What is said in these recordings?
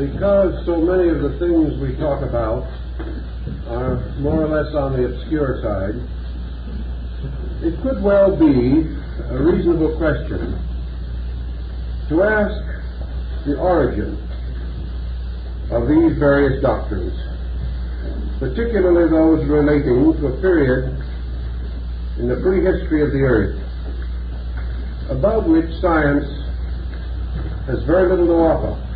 because so many of the things we talk about are more or less on the obscure side, it could well be a reasonable question to ask the origin of these various doctrines, particularly those relating to a period in the prehistory of the earth, about which science has very little to offer,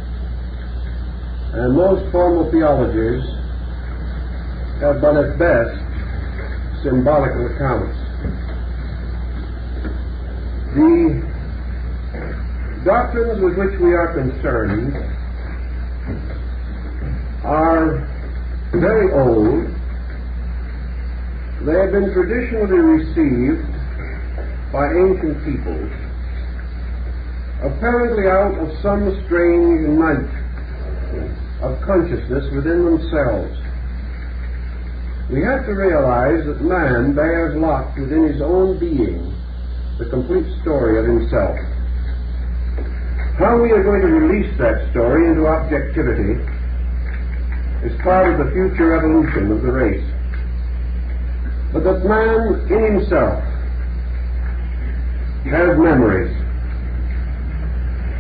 and most formal theologies have but at best symbolical accounts. The doctrines with which we are concerned are very old. They have been traditionally received by ancient peoples, apparently out of some strange night of consciousness within themselves. We have to realize that man bears locked within his own being the complete story of himself. How we are going to release that story into objectivity is part of the future evolution of the race. But that man in himself has memories,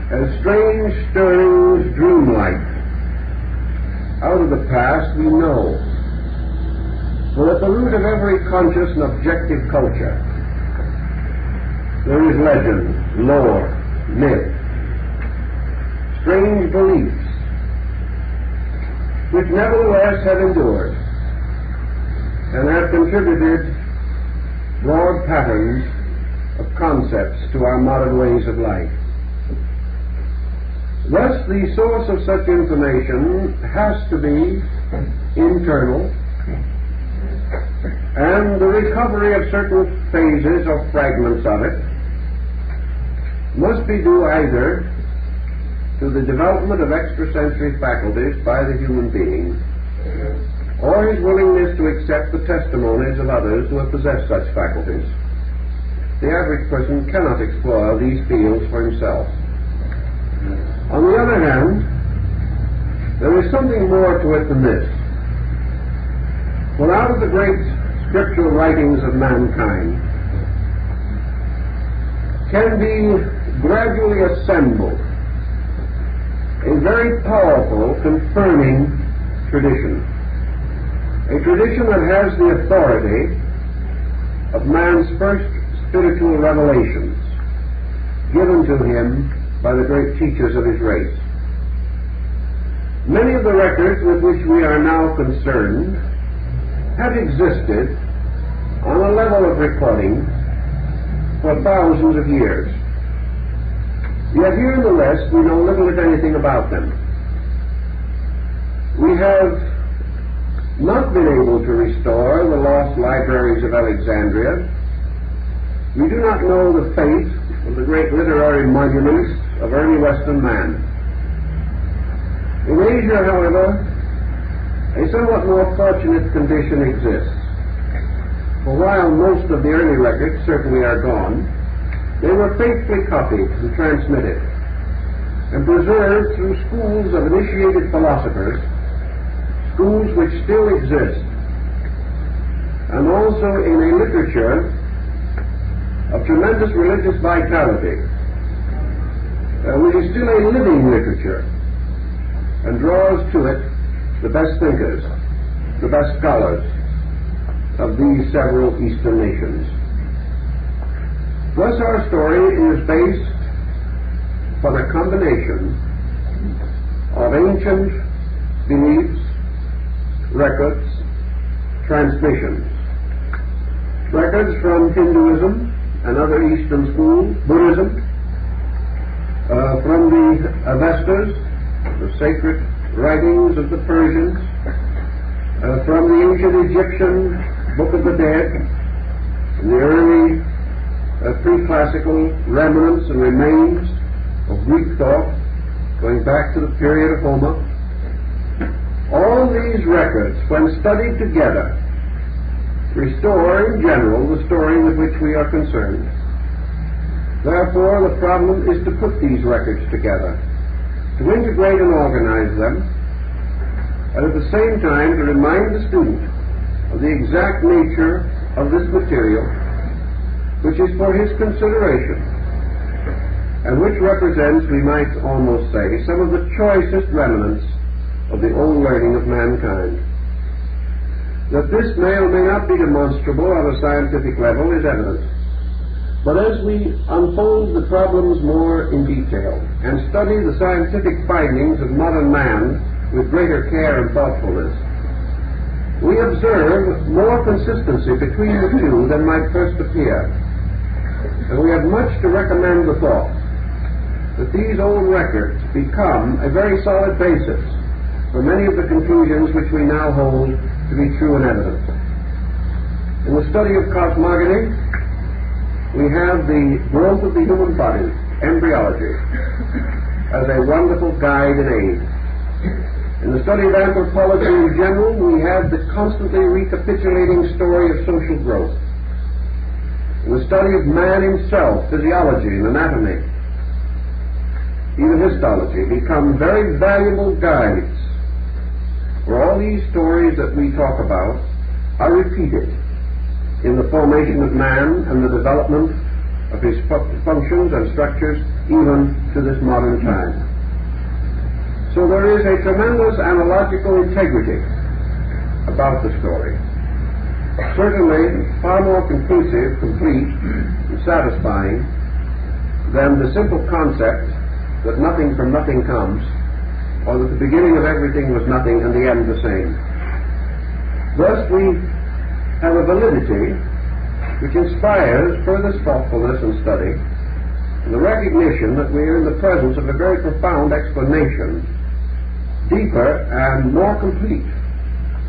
has strange stirrings, dreamlike, out of the past we know. For at the root of every conscious and objective culture there is legend, lore, myth, strange beliefs, which nevertheless have endured and have contributed broad patterns of concepts to our modern ways of life. Thus, the source of such information has to be internal, and the recovery of certain phases or fragments of it must be due either to the development of extrasensory faculties by the human being, or his willingness to accept the testimonies of others who have possessed such faculties. The average person cannot explore these fields for himself. On the other hand, there is something more to it than this. For out of the great scriptural writings of mankind can be gradually assembled a very powerful confirming tradition, a tradition that has the authority of man's first spiritual revelations given to him by the great teachers of his race. Many of the records with which we are now concerned have existed on a level of recording for thousands of years. Yet here in the West we know little if anything about them. We have not been able to restore the lost libraries of Alexandria. We do not know the fate of the great literary monuments of early Western man. In Asia, however, a somewhat more fortunate condition exists. For while most of the early records certainly are gone, they were faithfully copied and transmitted and preserved through schools of initiated philosophers, schools which still exist, and also in a literature of tremendous religious vitality, which is still a living literature and draws to it the best thinkers, the best scholars of these several Eastern nations. Thus our story is based upon a combination of ancient beliefs, records, transmissions. Records from Hinduism and other Eastern schools, Buddhism, from the Avestas, the sacred writings of the Persians, from the ancient Egyptian Book of the Dead, and the early pre-classical remnants and remains of Greek thought, going back to the period of Homer. All these records, when studied together, restore in general the story with which we are concerned. Therefore, the problem is to put these records together to integrate and organize them, and at the same time to remind the student of the exact nature of this material, which is for his consideration, and which represents, we might almost say, some of the choicest remnants of the old learning of mankind. That this may or may not be demonstrable on a scientific level is evident. But as we unfold the problems more in detail and study the scientific findings of modern man with greater care and thoughtfulness, we observe more consistency between the two than might first appear. And we have much to recommend the thought that these old records become a very solid basis for many of the conclusions which we now hold to be true and evident. In the study of cosmogony, we have the growth of the human body, embryology, as a wonderful guide and aid. In the study of anthropology in general, we have the constantly recapitulating story of social growth. In the study of man himself, physiology and anatomy, even histology, become very valuable guides. For all these stories that we talk about are repeated in the formation of man and the development of his functions and structures even to this modern time. So there is a tremendous analogical integrity about the story. Certainly far more conclusive, complete, and satisfying than the simple concept that nothing from nothing comes, or that the beginning of everything was nothing and the end the same. Thus we have a validity which inspires further thoughtfulness and study, and the recognition that we are in the presence of a very profound explanation, deeper and more complete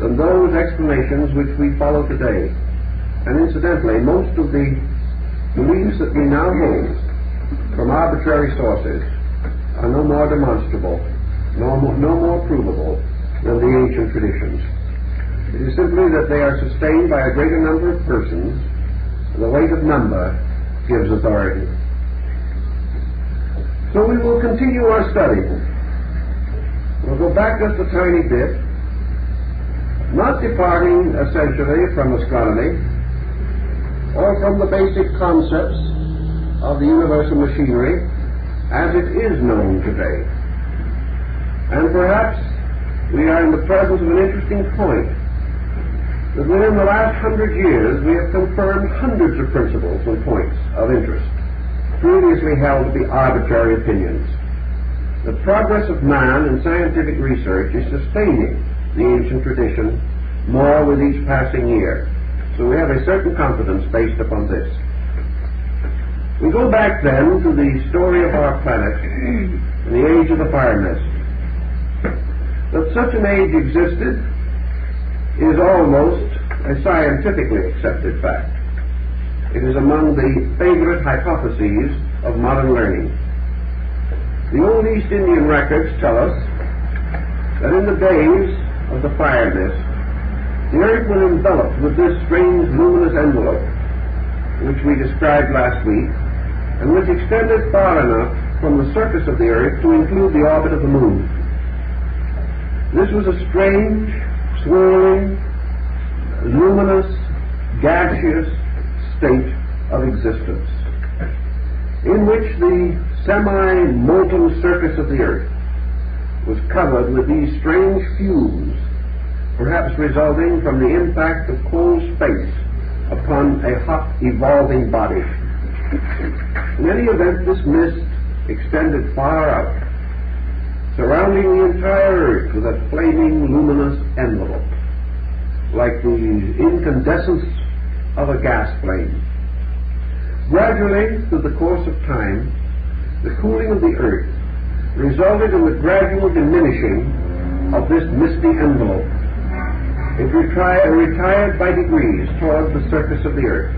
than those explanations which we follow today. And incidentally, most of the beliefs that we now hold from arbitrary sources are no more demonstrable, no more provable than the ancient traditions. It is simply that they are sustained by a greater number of persons, and the weight of number gives authority. So we will continue our study. We'll go back just a tiny bit, not departing essentially from astronomy or from the basic concepts of the universal machinery as it is known today. And perhaps we are in the presence of an interesting point, that within the last 100 years we have confirmed hundreds of principles and points of interest previously held to be arbitrary opinions. The progress of man in scientific research is sustaining the ancient tradition more with each passing year. So we have a certain confidence based upon this. We go back then to the story of our planet in the age of the fire mist. That such an age existed is almost a scientifically accepted fact. It is among the favorite hypotheses of modern learning. The old East Indian records tell us that in the days of the fire mist, the earth was enveloped with this strange luminous envelope, which we described last week, and which extended far enough from the surface of the earth to include the orbit of the moon. This was a strange, swirling, luminous, gaseous state of existence, in which the semi-molten surface of the earth was covered with these strange fumes, perhaps resulting from the impact of cold space upon a hot, evolving body. In any event, this mist extended far out, surrounding the entire earth with a flaming, luminous envelope, like the incandescence of a gas flame. Gradually, through the course of time, the cooling of the earth resulted in the gradual diminishing of this misty envelope. It retired by degrees towards the surface of the earth,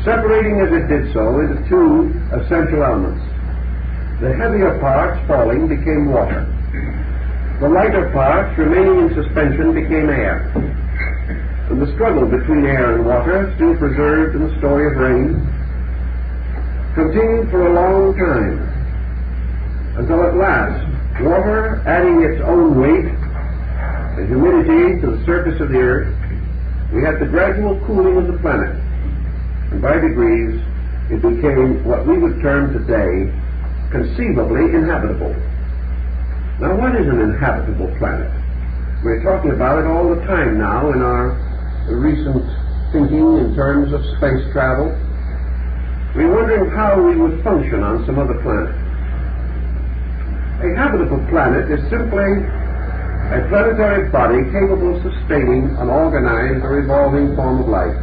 separating as it did so into two essential elements. The heavier parts falling became water. The lighter parts remaining in suspension became air. And the struggle between air and water, still preserved in the story of rain, continued for a long time, until at last water adding its own weight and humidity to the surface of the earth, we had the gradual cooling of the planet, and by degrees it became what we would term today conceivably inhabitable. Now, what is an inhabitable planet? We're talking about it all the time now in our recent thinking in terms of space travel. We're wondering how we would function on some other planet. A habitable planet is simply a planetary body capable of sustaining an organized or evolving form of life.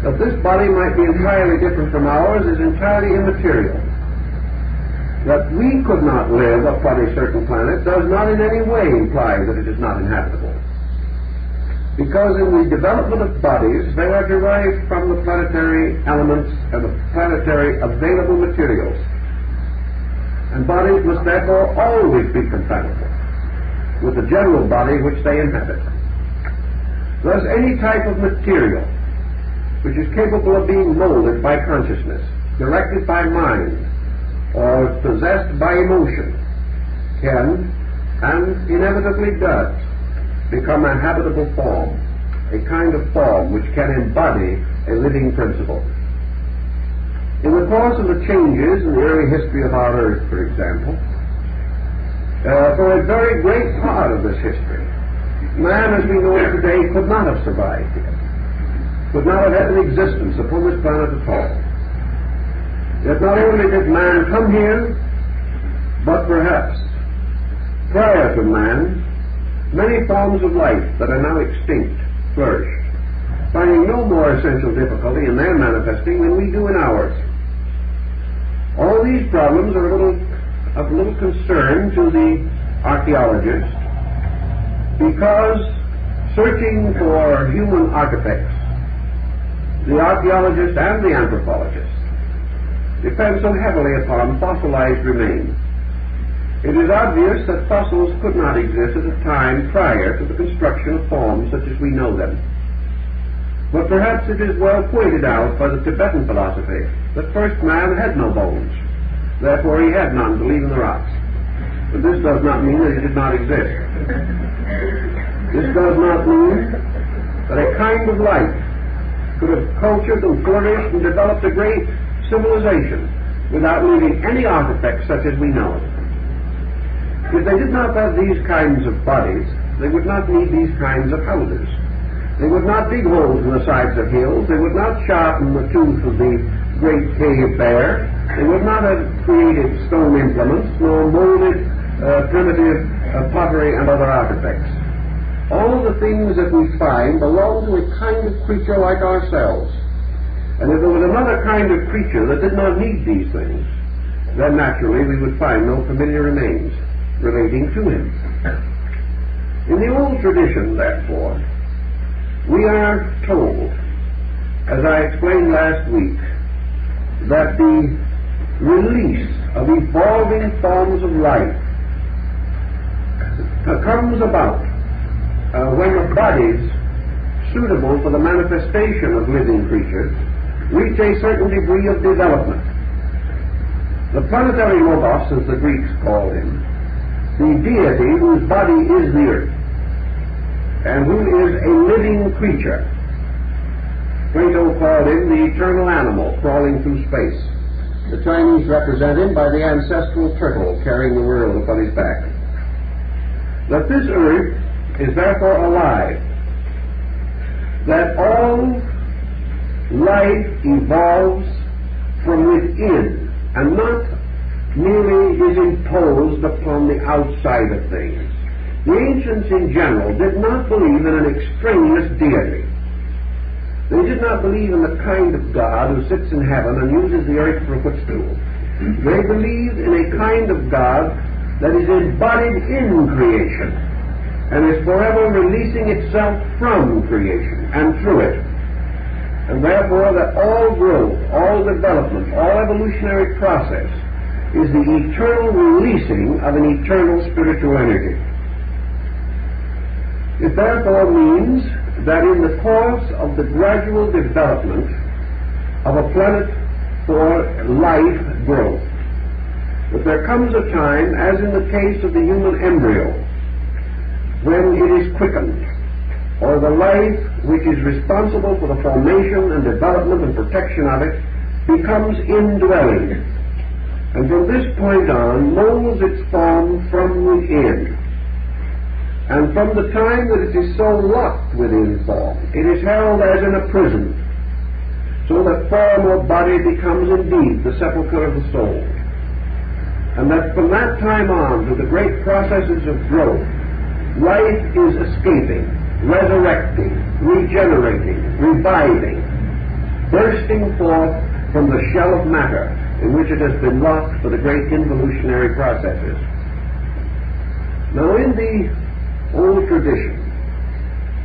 That this body might be entirely different from ours is entirely immaterial. That we could not live upon a certain planet does not in any way imply that it is not inhabitable. Because in the development of bodies, they are derived from the planetary elements and the planetary available materials. And bodies must therefore always be compatible with the general body which they inhabit. Thus, any type of material which is capable of being molded by consciousness, directed by mind, or possessed by emotion, can, and inevitably does, become a habitable form, a kind of form which can embody a living principle. In the course of the changes in the early history of our Earth, for example, for a very great part of this history, man as we know it today could not have survived here, could not have had an existence upon this planet at all. Yet not only did man come here, but perhaps prior to man, many forms of life that are now extinct flourished, finding no more essential difficulty in their manifesting than we do in ours. All these problems are of little concern to the archaeologist, because searching for human artifacts, the archaeologist and the anthropologist depend so heavily upon fossilized remains. It is obvious that fossils could not exist at a time prior to the construction of forms such as we know them. But perhaps it is well pointed out by the Tibetan philosophy that first man had no bones, therefore he had none to leave in the rocks. But this does not mean that he did not exist. This does not mean that a kind of life could have cultured and flourished and developed a great civilization without leaving any artifacts such as we know it. If they did not have these kinds of bodies, they would not need these kinds of houses. They would not dig holes in the sides of hills. They would not sharpen the tooth of the great cave bear. They would not have created stone implements, nor molded primitive pottery and other artifacts. All the things that we find belong to a kind of creature like ourselves. And if there was another kind of creature that did not need these things, then naturally we would find no familiar remains relating to him. In the old tradition, therefore, we are told, as I explained last week, that the release of evolving forms of life comes about when the bodies suitable for the manifestation of living creatures reach a certain degree of development. The planetary logos, as the Greeks called him, the deity whose body is the earth, and who is a living creature. Plato called him the eternal animal crawling through space. The Chinese represent him by the ancestral turtle carrying the world upon his back. That this earth is therefore alive, that all life evolves from within and not merely is imposed upon the outside of things. The ancients in general did not believe in an extraneous deity. They did not believe in the kind of God who sits in heaven and uses the earth for a footstool. They believed in a kind of God that is embodied in creation and is forever releasing itself from creation and through it. And therefore that all growth, all development, all evolutionary process is the eternal releasing of an eternal spiritual energy. It therefore means that in the course of the gradual development of a planet for life growth, But there comes a time, as in the case of the human embryo, when it is quickened, or the life which is responsible for the formation and development and protection of it becomes indwelling, and from this point on molds its form from within. And from the time that it is so locked within form, it is held as in a prison, so that form or body becomes indeed the sepulchre of the soul. And that from that time on, through the great processes of growth, life is escaping, resurrecting, regenerating, reviving, bursting forth from the shell of matter in which it has been locked for the great involutionary processes. Now, in the old tradition,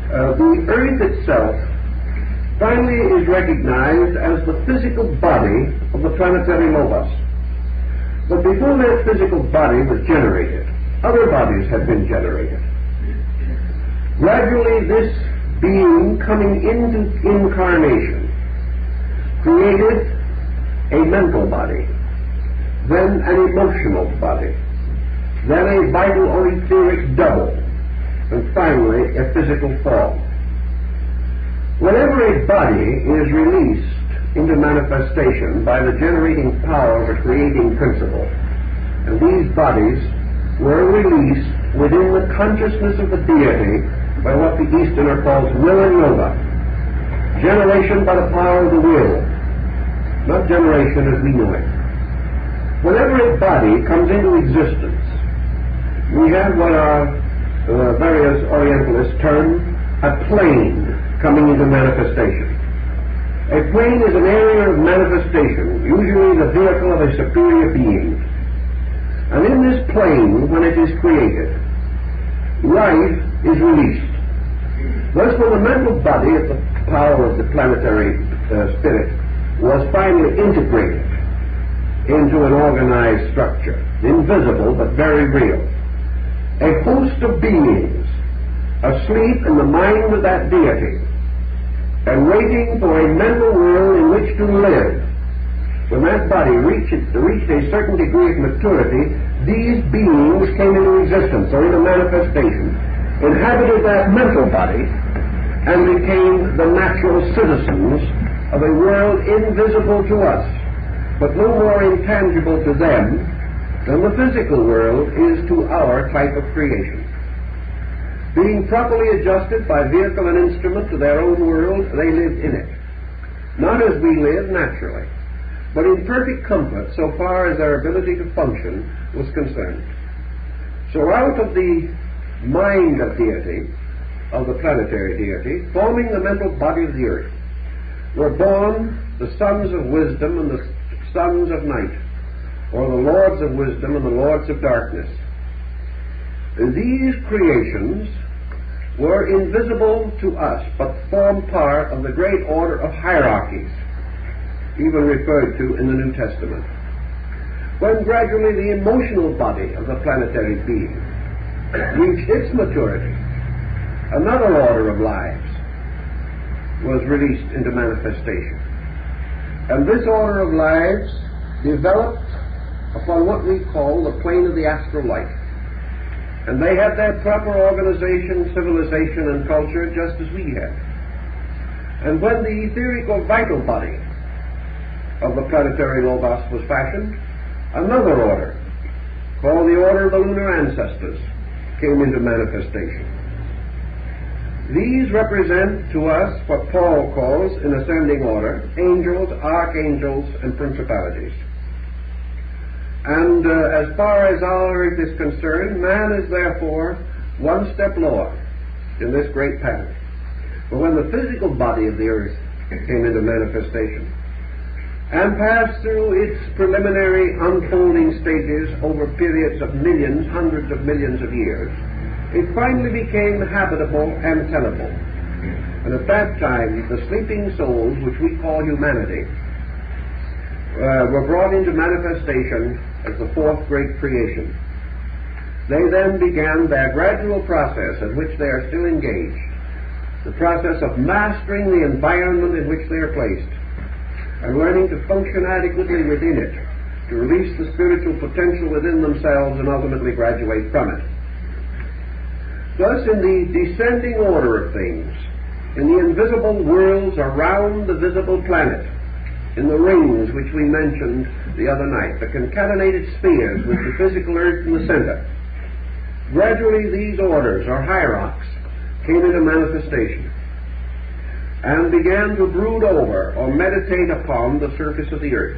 the earth itself finally is recognized as the physical body of the planetary logos. But before that physical body was generated, other bodies had been generated. Gradually, this being coming into incarnation created a mental body, then an emotional body, then a vital or etheric double, and finally a physical form. Whenever a body is released into manifestation by the generating power of a creating principle, and these bodies were released within the consciousness of the deity by what the Easterner calls will and yoga, generation by the power of the will, not generation as we know it. Whenever a body comes into existence, we have what our various Orientalists term a plane coming into manifestation. A plane is an area of manifestation, usually the vehicle of a superior being. And in this plane, when it is created, life is released. Thus, when the mental body of the power of the planetary spirit was finally integrated into an organized structure, invisible but very real, a host of beings asleep in the mind of that deity and waiting for a mental world in which to live. When that body reached a certain degree of maturity, these beings came into existence, or into manifestation, inhabited that mental body, and became the natural citizens of a world invisible to us, but no more intangible to them than the physical world is to our type of creation. Being properly adjusted by vehicle and instrument to their own world, they lived in it. Not as we live naturally, but in perfect comfort so far as their ability to function was concerned. So out of the mind of deity, of the planetary deity, forming the mental body of the earth, were born the sons of wisdom and the sons of night, or the lords of wisdom and the lords of darkness. These creations were invisible to us, but form part of the great order of hierarchies, even referred to in the New Testament. When gradually the emotional body of the planetary being reached its maturity, another order of lives was released into manifestation. And this order of lives developed upon what we call the plane of the astral life. And they had their proper organization, civilization, and culture just as we had. And when the etheric or vital body of the planetary logos was fashioned, another order, called the order of the lunar ancestors, came into manifestation. These represent to us what Paul calls, in ascending order, angels, archangels, and principalities. And as far as our earth is concerned, man is therefore one step lower in this great pattern. But when the physical body of the earth came into manifestation and passed through its preliminary unfolding stages over periods of millions, hundreds of millions of years, it finally became habitable and tenable. And at that time, the sleeping souls, which we call humanity, were brought into manifestation as the fourth great creation. They then began their gradual process, in which they are still engaged, the process of mastering the environment in which they are placed, and learning to function adequately within it, to release the spiritual potential within themselves and ultimately graduate from it. Thus, in the descending order of things, in the invisible worlds around the visible planet, in the rings which we mentioned the other night, the concatenated spheres with the physical earth in the center, gradually these orders, or hierarchs, came into manifestation and began to brood over or meditate upon the surface of the earth.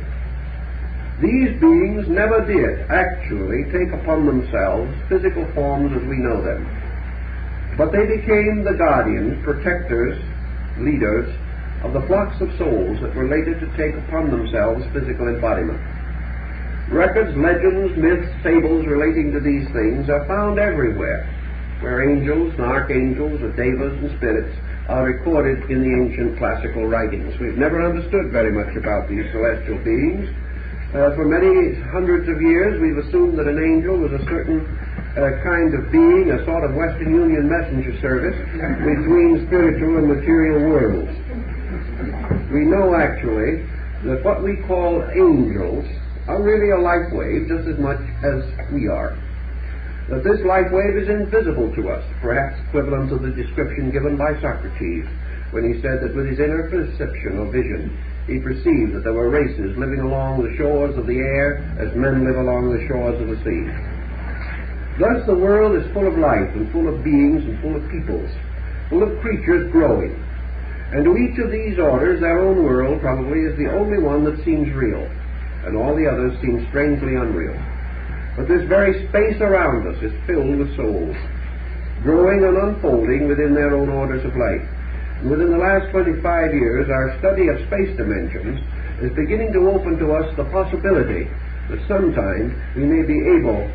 These beings never did actually take upon themselves physical forms as we know them, but they became the guardians, protectors, leaders of the flocks of souls that were later to take upon themselves physical embodiment. Records, legends, myths, fables relating to these things are found everywhere, where angels and archangels, or devas and spirits are recorded in the ancient classical writings. We've never understood very much about these celestial beings. For many hundreds of years we've assumed that an angel was a certain kind of being, a sort of Western Union messenger service between spiritual and material worlds. We know actually that what we call angels are really a light wave just as much as we are. That this light wave is invisible to us, perhaps equivalent to the description given by Socrates when he said that with his inner perception or vision he perceived that there were races living along the shores of the air as men live along the shores of the sea. Thus the world is full of life and full of beings and full of peoples, full of creatures growing. And to each of these orders their own world probably is the only one that seems real, and all the others seem strangely unreal. But this very space around us is filled with souls, growing and unfolding within their own orders of life. And within the last 25 years, our study of space dimensions is beginning to open to us the possibility that sometime we may be able,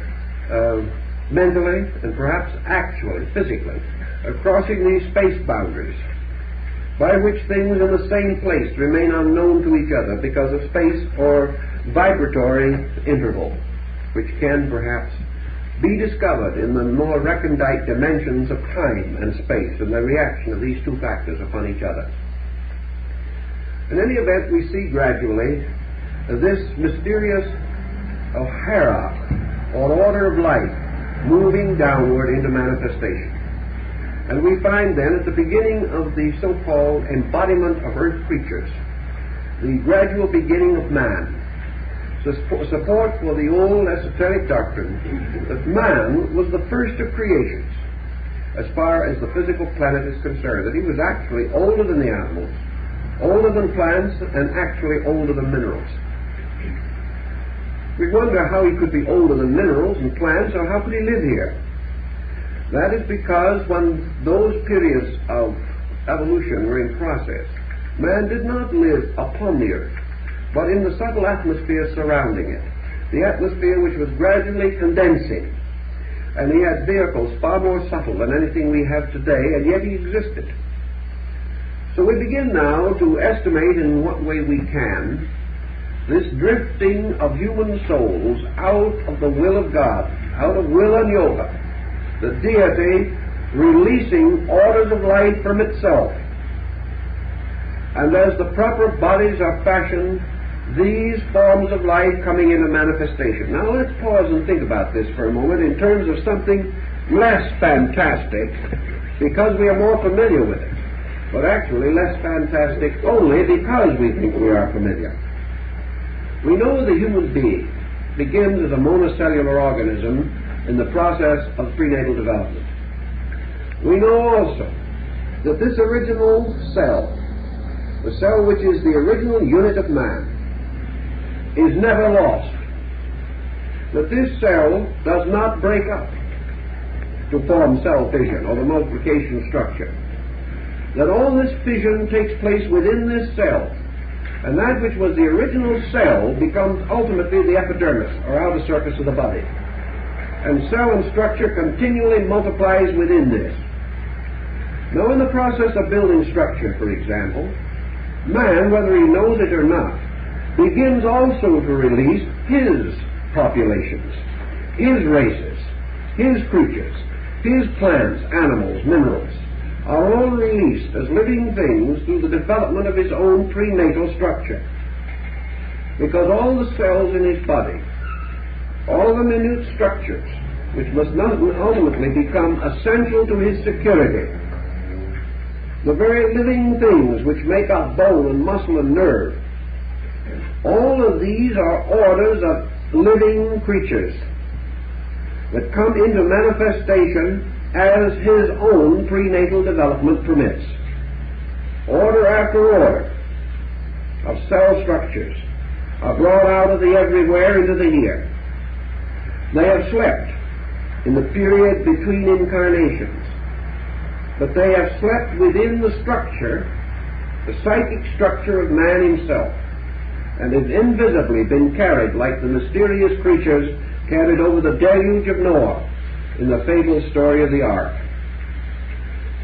mentally and perhaps actually, physically, crossing these space boundaries, by which things in the same place remain unknown to each other because of space or vibratory interval, which can perhaps be discovered in the more recondite dimensions of time and space and the reaction of these two factors upon each other. In any event, we see gradually this mysterious hierarchy or order of life moving downward into manifestation. And we find then at the beginning of the so-called embodiment of earth creatures, the gradual beginning of man, support for the old esoteric doctrine that man was the first of creations as far as the physical planet is concerned, that he was actually older than the animals, older than plants, and actually older than minerals. We wonder how he could be older than minerals and plants, or how could he live here? That is because when those periods of evolution were in process, man did not live upon the earth, but in the subtle atmosphere surrounding it, the atmosphere which was gradually condensing. And he had vehicles far more subtle than anything we have today, and yet he existed. So we begin now to estimate in what way we can this drifting of human souls out of the will of God, out of will and yoga, the deity releasing orders of life from itself. And as the proper bodies are fashioned, these forms of life coming into manifestation. Now let's pause and think about this for a moment in terms of something less fantastic, because we are more familiar with it, but actually less fantastic only because we think we are familiar. We know the human being begins as a monocellular organism in the process of prenatal development. We know also that this original cell, the cell which is the original unit of man, is never lost. That this cell does not break up to form cell fission or the multiplication structure. That all this fission takes place within this cell, and that which was the original cell becomes ultimately the epidermis, or outer surface of the body. And cell and structure continually multiplies within this. Now in the process of building structure, for example, man, whether he knows it or not, begins also to release his populations, his races, his creatures, his plants, animals, minerals, are all released as living things through the development of his own prenatal structure. because all the cells in his body, all the minute structures, which must not ultimately become essential to his security, the very living things which make up bone and muscle and nerve, all of these are orders of living creatures that come into manifestation as his own prenatal development permits. Order after order of cell structures are brought out of the everywhere into the here. They have slept in the period between incarnations, but they have slept within the structure, the psychic structure of man himself, and have invisibly been carried like the mysterious creatures carried over the deluge of Noah in the fabled story of the ark.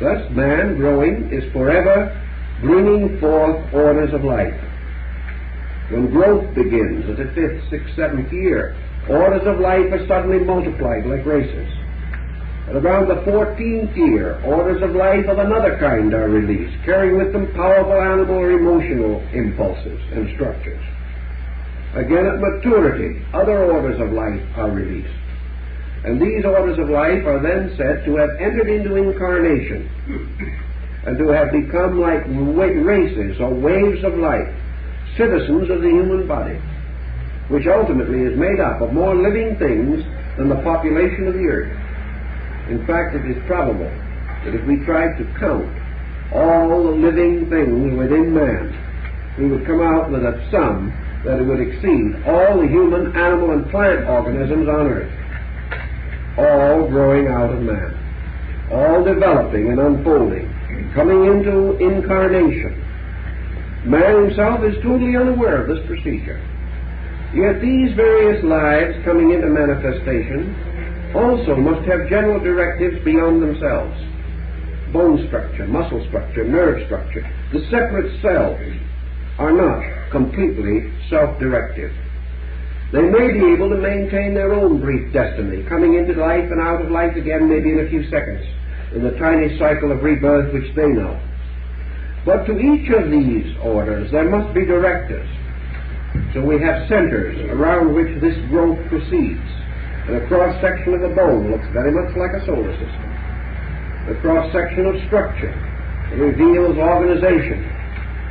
Thus man, growing, is forever bringing forth orders of life. When growth begins at the 5th, 6th, 7th year, orders of life are suddenly multiplied like races. At around the 14th year, orders of life of another kind are released, carrying with them powerful animal or emotional impulses and structures. Again, at maturity, other orders of life are released. And these orders of life are then said to have entered into incarnation and to have become like races or waves of life, citizens of the human body, which ultimately is made up of more living things than the population of the earth. In fact, it is probable that if we tried to count all the living things within man, we would come out with a sum that it would exceed all the human, animal, and plant organisms on earth, all growing out of man, all developing and unfolding, coming into incarnation. Man himself is totally unaware of this procedure. Yet these various lives coming into manifestation also must have general directives beyond themselves. Bone structure, muscle structure, nerve structure, the separate cells are not completely self-directive. They may be able to maintain their own brief destiny, coming into life and out of life again maybe in a few seconds, in the tiny cycle of rebirth which they know. But to each of these orders there must be directives. So we have centers around which this growth proceeds. And a cross-section of the bone looks very much like a solar system. The cross-section of structure reveals organization,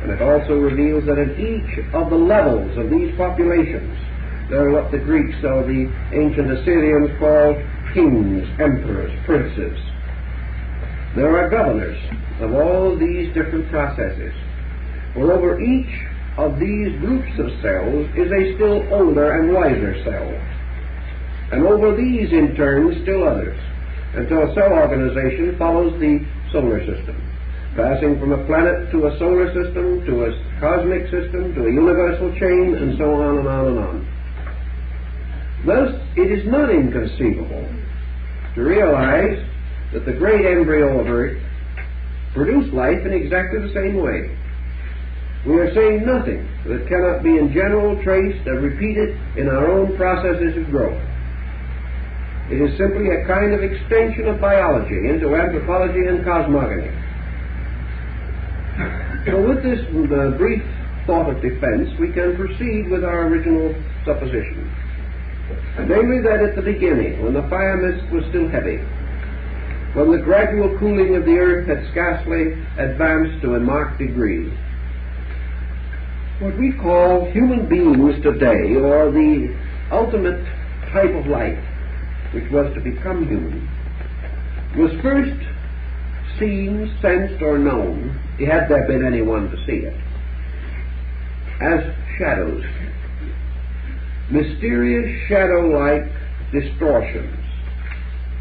and it also reveals that at each of the levels of these populations there are what the Greeks or the ancient Assyrians called kings, emperors, princes. There are governors of all these different processes. For over each of these groups of cells is a still older and wiser cell, and over these in turn still others, until cell organization follows the solar system, passing from a planet to a solar system, to a cosmic system, to a universal chain, and so on and on and on. Thus, it is not inconceivable to realize that the great embryo of Earth produced life in exactly the same way. We are saying nothing that cannot be in general traced and repeated in our own processes of growth. It is simply a kind of extension of biology into anthropology and cosmogony. So with this brief thought of defense, we can proceed with our original supposition. Namely that at the beginning, when the fire mist was still heavy, when the gradual cooling of the earth had scarcely advanced to a marked degree, what we call human beings today, or the ultimate type of life which was to become human, was first seen, sensed, or known, had there been anyone to see it, as shadows, mysterious shadow-like distortions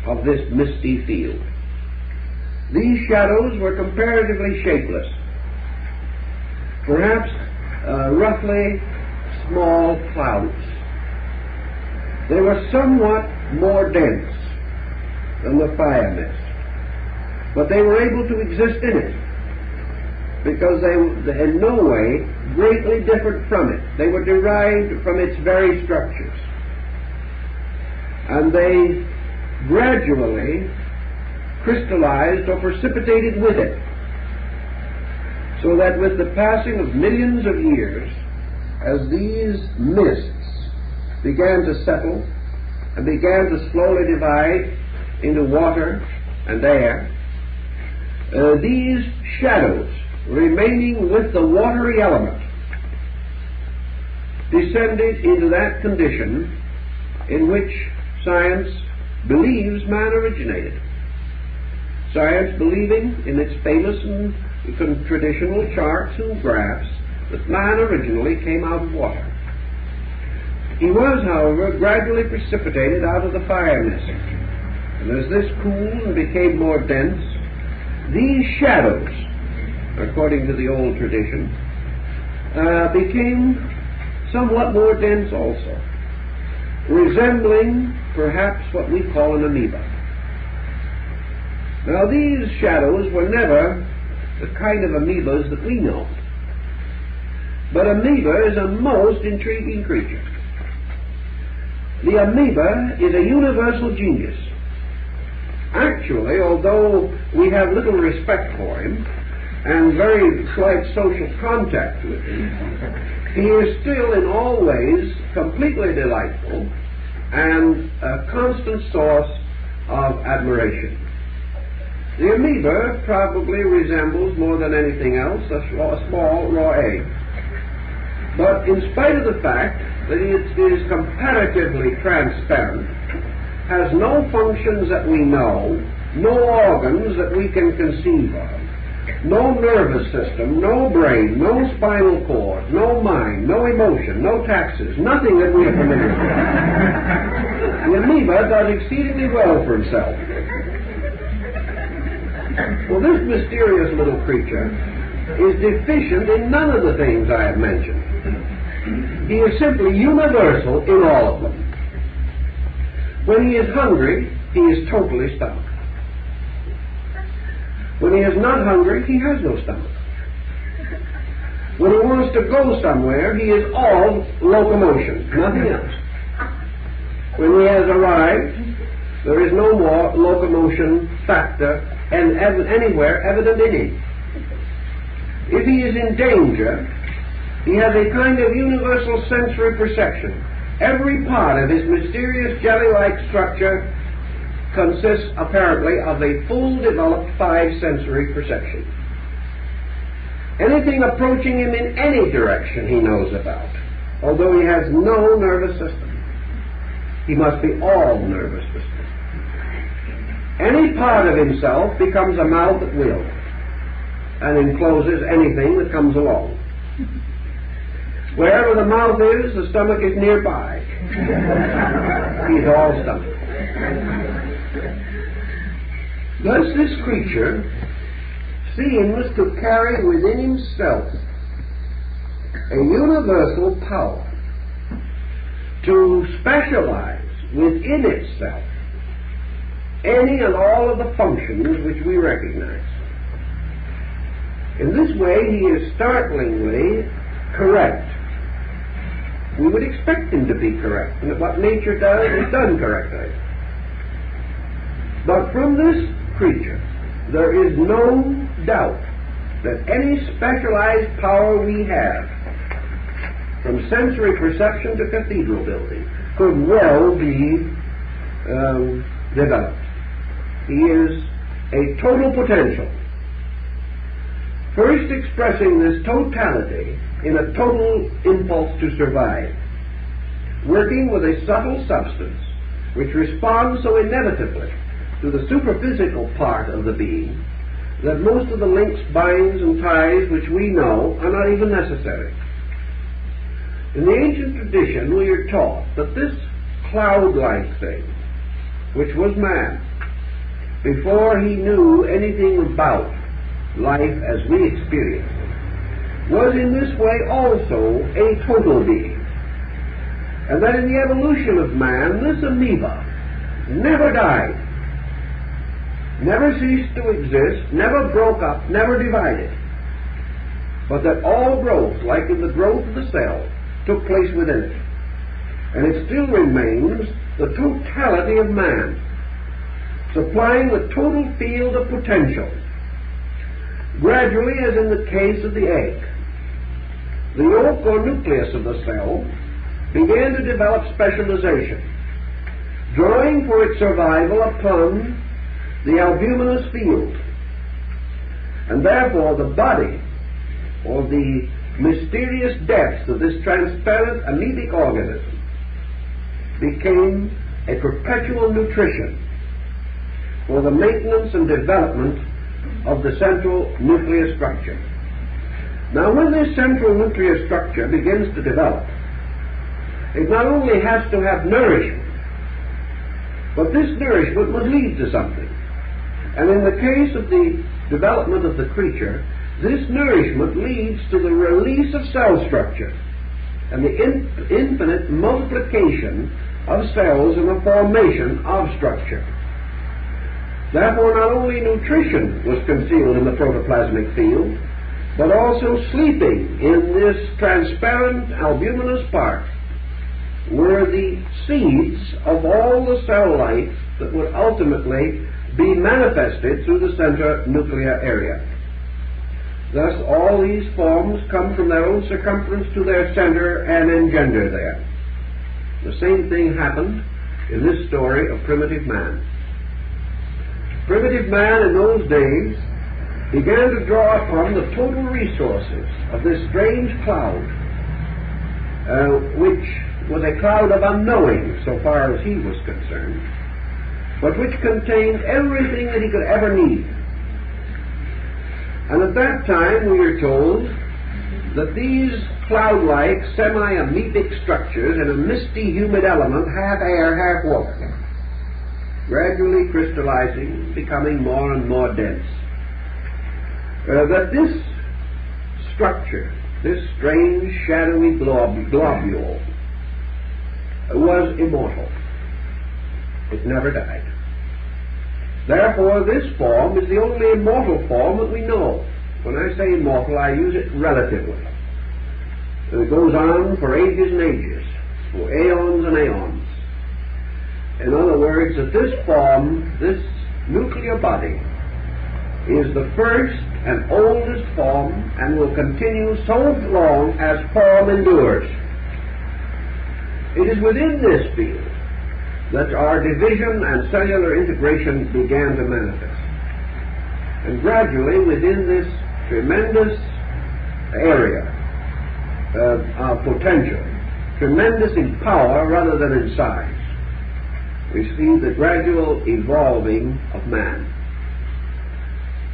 of this misty field. These shadows were comparatively shapeless, perhaps roughly small clouds. They were somewhat more dense than the fire mist, but they were able to exist in it because they in no way greatly differed from it. They were derived from its very structures, and they gradually crystallized or precipitated with it, so that with the passing of millions of years, as these mists began to settle and began to slowly divide into water and air, these shadows remaining with the watery element descended into that condition in which science believes man originated. Science believing in its famous and traditional charts and graphs that man originally came out of water. He was, however, gradually precipitated out of the fire mist. And as this cooled and became more dense, these shadows, according to the old tradition, became somewhat more dense also, resembling perhaps what we call an amoeba. Now these shadows were never the kind of amoebas that we know. But amoeba is a most intriguing creature. The amoeba is a universal genius. Actually, although we have little respect for him and very slight social contact with him, he is still in all ways completely delightful and a constant source of admiration. The amoeba probably resembles more than anything else a small raw egg. But in spite of the fact that it is comparatively transparent, has no functions that we know, no organs that we can conceive of, no nervous system, no brain, no spinal cord, no mind, no emotion, no taxes, nothing that we are familiar with. The amoeba does exceedingly well for himself. Well, this mysterious little creature is deficient in none of the things I have mentioned. He is simply universal in all of them. When he is hungry, he is totally stomach. When he is not hungry, he has no stomach. When he wants to go somewhere, he is all locomotion, nothing else. When he has arrived, there is no more locomotion factor anywhere evident in him. If he is in danger, he has a kind of universal sensory perception. Every part of his mysterious jelly-like structure consists apparently of a full developed five sensory perception. Anything approaching him in any direction he knows about, although he has no nervous system. He must be all nervous system. Any part of himself becomes a mouth at will and encloses anything that comes along. Wherever the mouth is, the stomach is nearby. He's all stomach. Thus this creature seems to carry within himself a universal power to specialize within itself any and all of the functions which we recognize. In this way he is startlingly correct. We would expect him to be correct, and what nature does is done correctly. But from this creature there is no doubt that any specialized power we have, from sensory perception to cathedral building, could well be developed. He is a total potential, first expressing this totality in a total impulse to survive, working with a subtle substance which responds so inevitably to the superphysical part of the being that most of the links, binds, and ties which we know are not even necessary. In the ancient tradition we are taught that this cloud-like thing, which was man, before he knew anything about life as we experience it, was in this way also a total being. And that in the evolution of man, this amoeba never died, never ceased to exist, never broke up, never divided, but that all growth, like in the growth of the cell, took place within it. And it still remains the totality of man, supplying the total field of potential. Gradually, as in the case of the egg, the yolk or nucleus of the cell began to develop specialization, drawing for its survival upon the albuminous field. And therefore the body, or the mysterious depths of this transparent amoebic organism, became a perpetual nutrition for the maintenance and development of the central nucleus structure. Now, when this central nucleus structure begins to develop, it not only has to have nourishment, but this nourishment must lead to something. And in the case of the development of the creature, this nourishment leads to the release of cell structure and the infinite multiplication of cells and the formation of structure. Therefore, not only nutrition was concealed in the protoplasmic field, but also sleeping in this transparent albuminous part were the seeds of all the cell life that would ultimately be manifested through the center nuclear area. Thus, all these forms come from their own circumference to their center and engender there. The same thing happened in this story of primitive man. Primitive man in those days began to draw upon the total resources of this strange cloud, which was a cloud of unknowing so far as he was concerned, but which contained everything that he could ever need. And at that time we are told that these cloud-like, semi-amoebic structures in a misty, humid element, half air, half water, gradually crystallizing, becoming more and more dense. That this structure, this strange, shadowy globule, was immortal. It never died. Therefore, this form is the only immortal form that we know. When I say immortal, I use it relatively. It goes on for ages and ages, for aeons and aeons. In other words, that this form, this nuclear body, is the first and oldest form and will continue so long as form endures. It is within this field that our division and cellular integration began to manifest. And gradually, within this tremendous area of potential, tremendous in power rather than in size, we see the gradual evolving of man.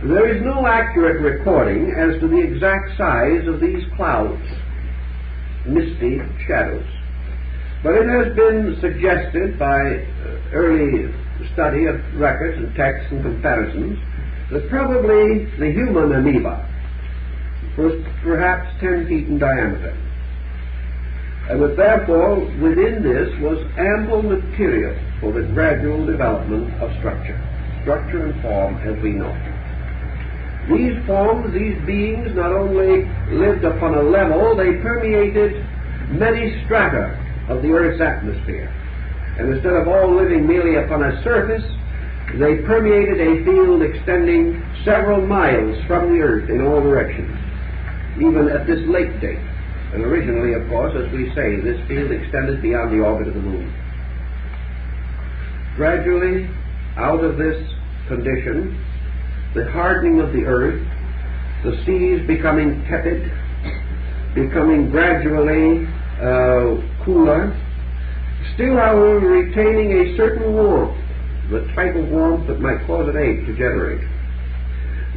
There is no accurate recording as to the exact size of these clouds, misty shadows. But it has been suggested by early study of records and texts and comparisons that probably the human amoeba was perhaps 10 feet in diameter. And that therefore within this was ample material for the gradual development of structure and form as we know. These forms, these beings not only lived upon a level, they permeated many strata of the Earth's atmosphere. And instead of all living merely upon a surface, they permeated a field extending several miles from the Earth in all directions, even at this late date. And originally, of course, as we say, this field extended beyond the orbit of the Moon. Gradually, out of this condition, the hardening of the Earth, the seas becoming tepid, becoming gradually cooler, still however retaining a certain warmth, the type of warmth that might cause an egg to generate.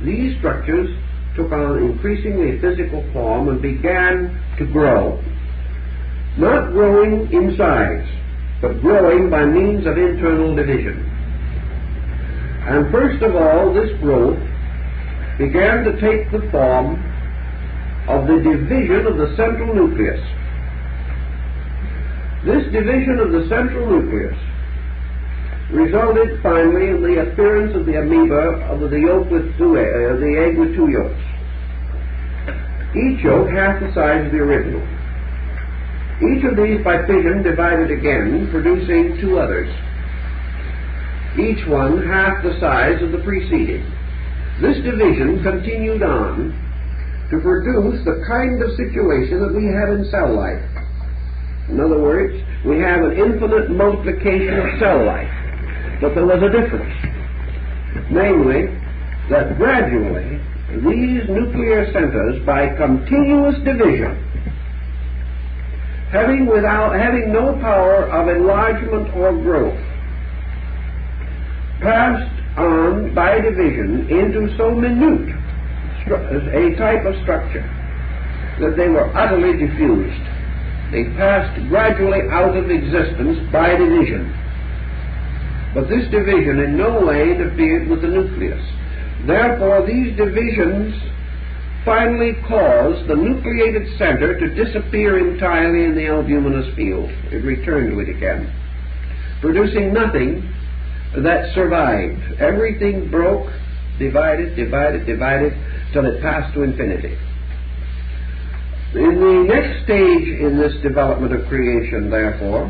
These structures took on increasingly physical form and began to grow. Not growing in size, but growing by means of internal division. And first of all, this growth began to take the form of the division of the central nucleus. This division of the central nucleus resulted finally in the appearance of the amoeba of the yolk with the egg with two yolks. Each yolk half the size of the original. Each of these by fission divided again, producing two others, each one half the size of the preceding. This division continued on to produce the kind of situation that we have in cell life. In other words, we have an infinite multiplication of cell life. But there was a difference. Namely, that gradually these nuclear centers, by continuous division, having no power of enlargement or growth, passed on by division into so minute a type of structure that they were utterly diffused. They passed gradually out of existence by division. But this division in no way interfered with the nucleus. Therefore, these divisions finally caused the nucleated center to disappear entirely in the albuminous field. It returned to it again, producing nothing that survived. Everything broke, divided, till it passed to infinity. In the next stage in this development of creation, therefore,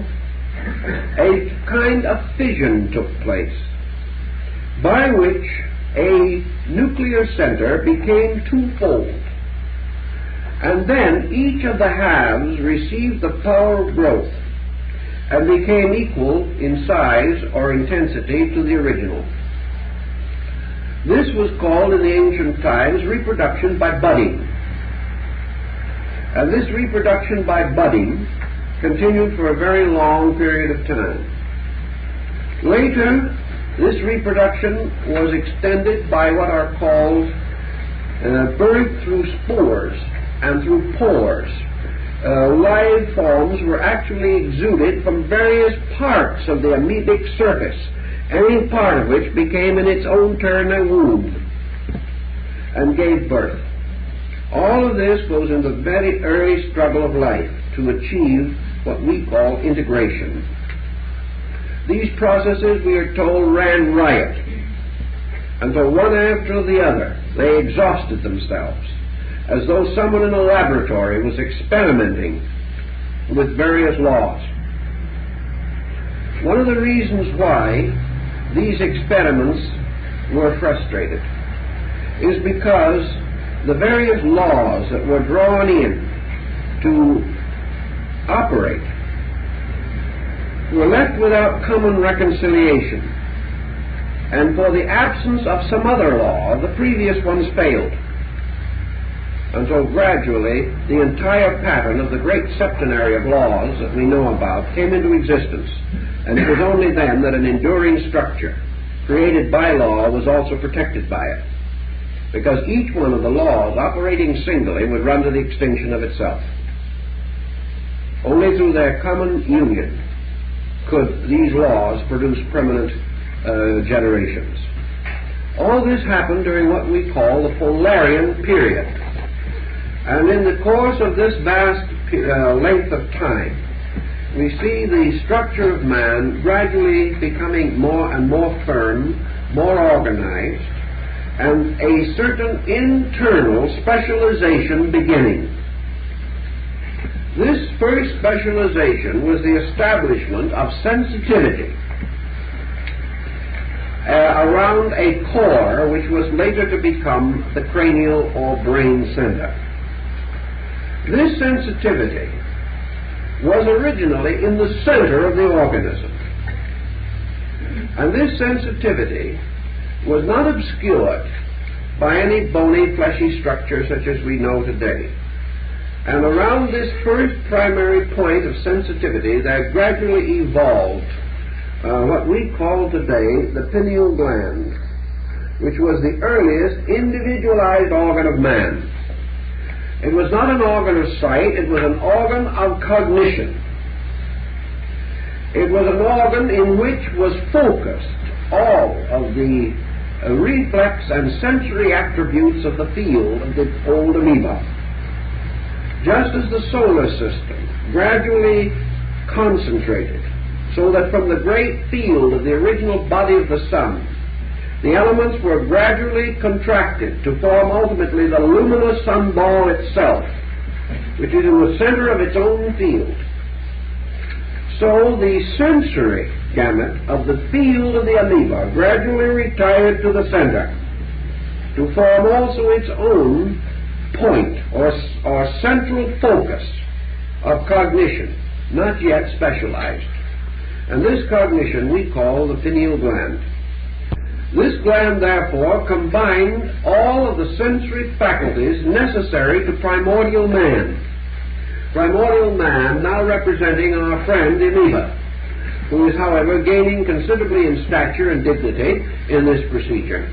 a kind of fission took place, by which a nuclear center became twofold, and then each of the halves received the power of growth and became equal in size or intensity to the original. This was called in the ancient times reproduction by budding. And this reproduction by budding continued for a very long period of time. Later, this reproduction was extended by what are called birth through spores and through pores. Live forms were actually exuded from various parts of the amoebic surface, any part of which became in its own turn a womb and gave birth. All of this goes into the very early struggle of life to achieve what we call integration. These processes, we are told, ran riot until one after the other they exhausted themselves, as though someone in a laboratory was experimenting with various laws. One of the reasons why these experiments were frustrated is because the various laws that were drawn in to operate were left without common reconciliation, and for the absence of some other law, the previous ones failed, until gradually the entire pattern of the great septenary of laws that we know about came into existence, and it was only then that an enduring structure created by law was also protected by it, because each one of the laws operating singly would run to the extinction of itself. Only through their common union could these laws produce permanent generations. All this happened during what we call the Polarian period. And in the course of this vast length of time, we see the structure of man gradually becoming more and more firm, more organized, and a certain internal specialization beginning. This first specialization was the establishment of sensitivity around a core which was later to become the cranial or brain center. This sensitivity was originally in the center of the organism. And this sensitivity was not obscured by any bony, fleshy structure such as we know today. And around this first primary point of sensitivity, there gradually evolved what we call today the pineal gland, which was the earliest individualized organ of man. It was not an organ of sight, it was an organ of cognition. It was an organ in which was focused all of the reflex and sensory attributes of the field of the old amoeba. Just as the solar system gradually concentrated, so that from the great field of the original body of the sun, the elements were gradually contracted to form ultimately the luminous sun ball itself, which is in the center of its own field. So the sensory gamut of the field of the amoeba gradually retired to the center to form also its own point or central focus of cognition, not yet specialized. And this cognition we call the pineal gland. This gland, therefore, combined all of the sensory faculties necessary to primordial man. Primordial man now representing our friend the amoeba, who is, however, gaining considerably in stature and dignity in this procedure,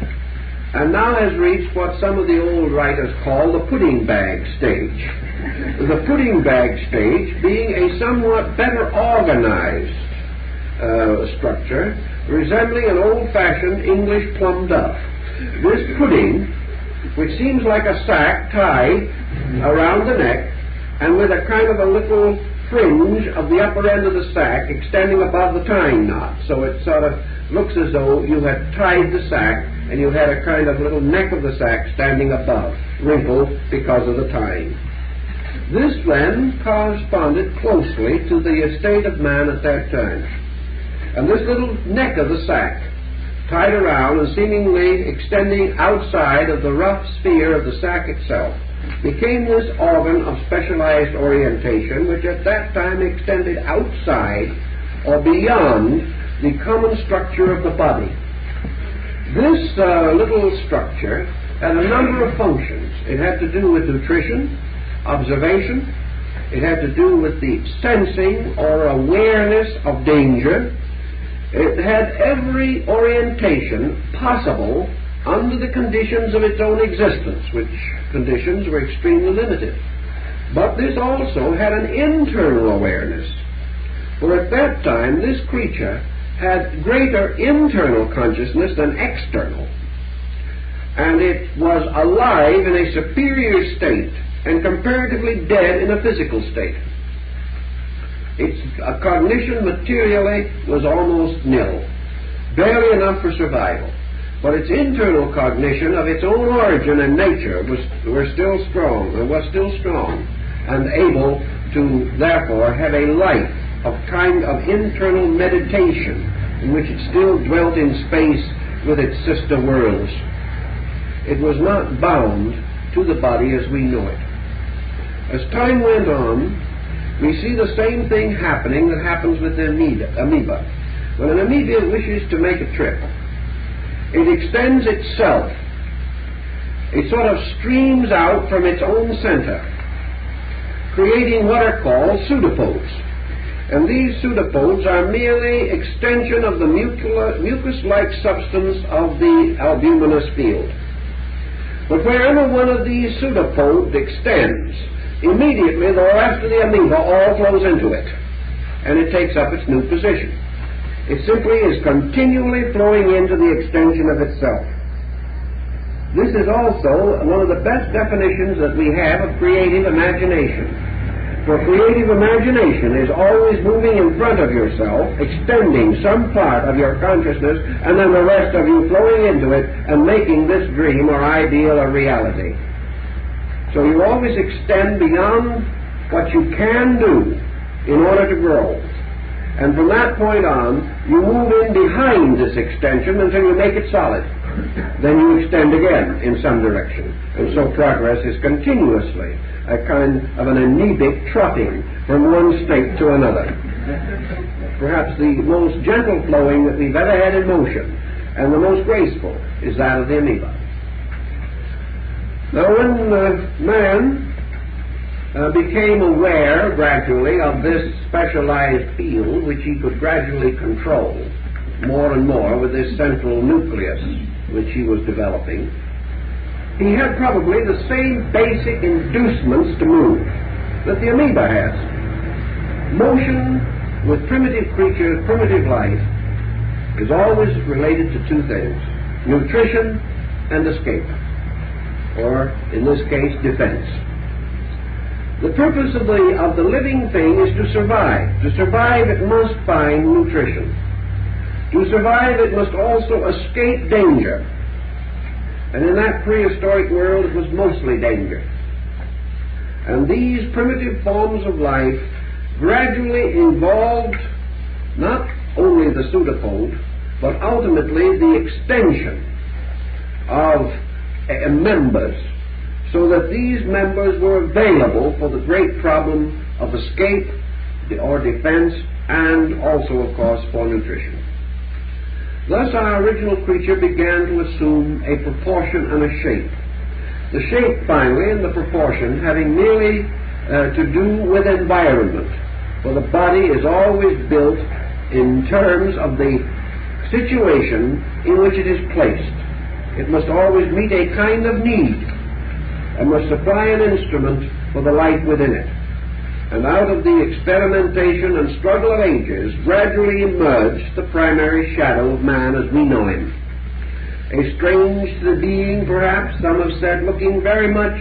and now has reached what some of the old writers call the pudding bag stage. The pudding bag stage being a somewhat better organized structure, resembling an old-fashioned English plum duff. This pudding, which seems like a sack tied around the neck, and with a kind of a little fringe of the upper end of the sack extending above the tying knot, so it sort of looks as though you had tied the sack and you had a kind of little neck of the sack standing above, wrinkled because of the tying. This then corresponded closely to the estate of man at that time. And this little neck of the sack, tied around and seemingly extending outside of the rough sphere of the sack itself, became this organ of specialized orientation, which at that time extended outside or beyond the common structure of the body. This little structure had a number of functions. It had to do with nutrition, observation. It had to do with the sensing or awareness of danger. It had every orientation possible under the conditions of its own existence, which conditions were extremely limited. But this also had an internal awareness, for at that time this creature had greater internal consciousness than external, and it was alive in a superior state and comparatively dead in a physical state. Its cognition materially was almost nil, barely enough for survival. But its internal cognition of its own origin and nature was still strong, and able to therefore have a life of kind of internal meditation in which it still dwelt in space with its sister worlds. It was not bound to the body as we know it. As time went on, we see the same thing happening that happens with the amoeba. When an amoeba wishes to make a trip, it extends itself. It sort of streams out from its own center, creating what are called pseudopods. And these pseudopods are merely extension of the mucus-like substance of the albuminous field. But wherever one of these pseudopods extends, immediately the rest of the amoeba all flows into it, and it takes up its new position. It simply is continually flowing into the extension of itself. This is also one of the best definitions that we have of creative imagination. For creative imagination is always moving in front of yourself, extending some part of your consciousness, and then the rest of you flowing into it and making this dream or ideal a reality. So you always extend beyond what you can do in order to grow. And from that point on, you move in behind this extension until you make it solid. Then you extend again in some direction. And so progress is continuously a kind of an amoebic trotting from one state to another. Perhaps the most gentle flowing that we've ever had in motion, and the most graceful, is that of the amoeba. Now when man became aware gradually of this specialized field which he could gradually control more and more with this central nucleus which he was developing, he had probably the same basic inducements to move that the amoeba has. Motion with primitive creatures, primitive life, is always related to two things: nutrition and escape, or in this case, defense. The purpose of the living thing is to survive. To survive, it must find nutrition. To survive, it must also escape danger. And in that prehistoric world, it was mostly danger. And these primitive forms of life gradually involved not only the pseudopod, but ultimately the extension of members, so that these members were available for the great problem of escape or defense, and also, of course, for nutrition. Thus our original creature began to assume a proportion and a shape. The shape, finally, and the proportion having merely to do with environment, for the body is always built in terms of the situation in which it is placed. It must always meet a kind of need, and must supply an instrument for the life within it. And out of the experimentation and struggle of ages gradually emerged the primary shadow of man as we know him. A strange being, perhaps, some have said, looking very much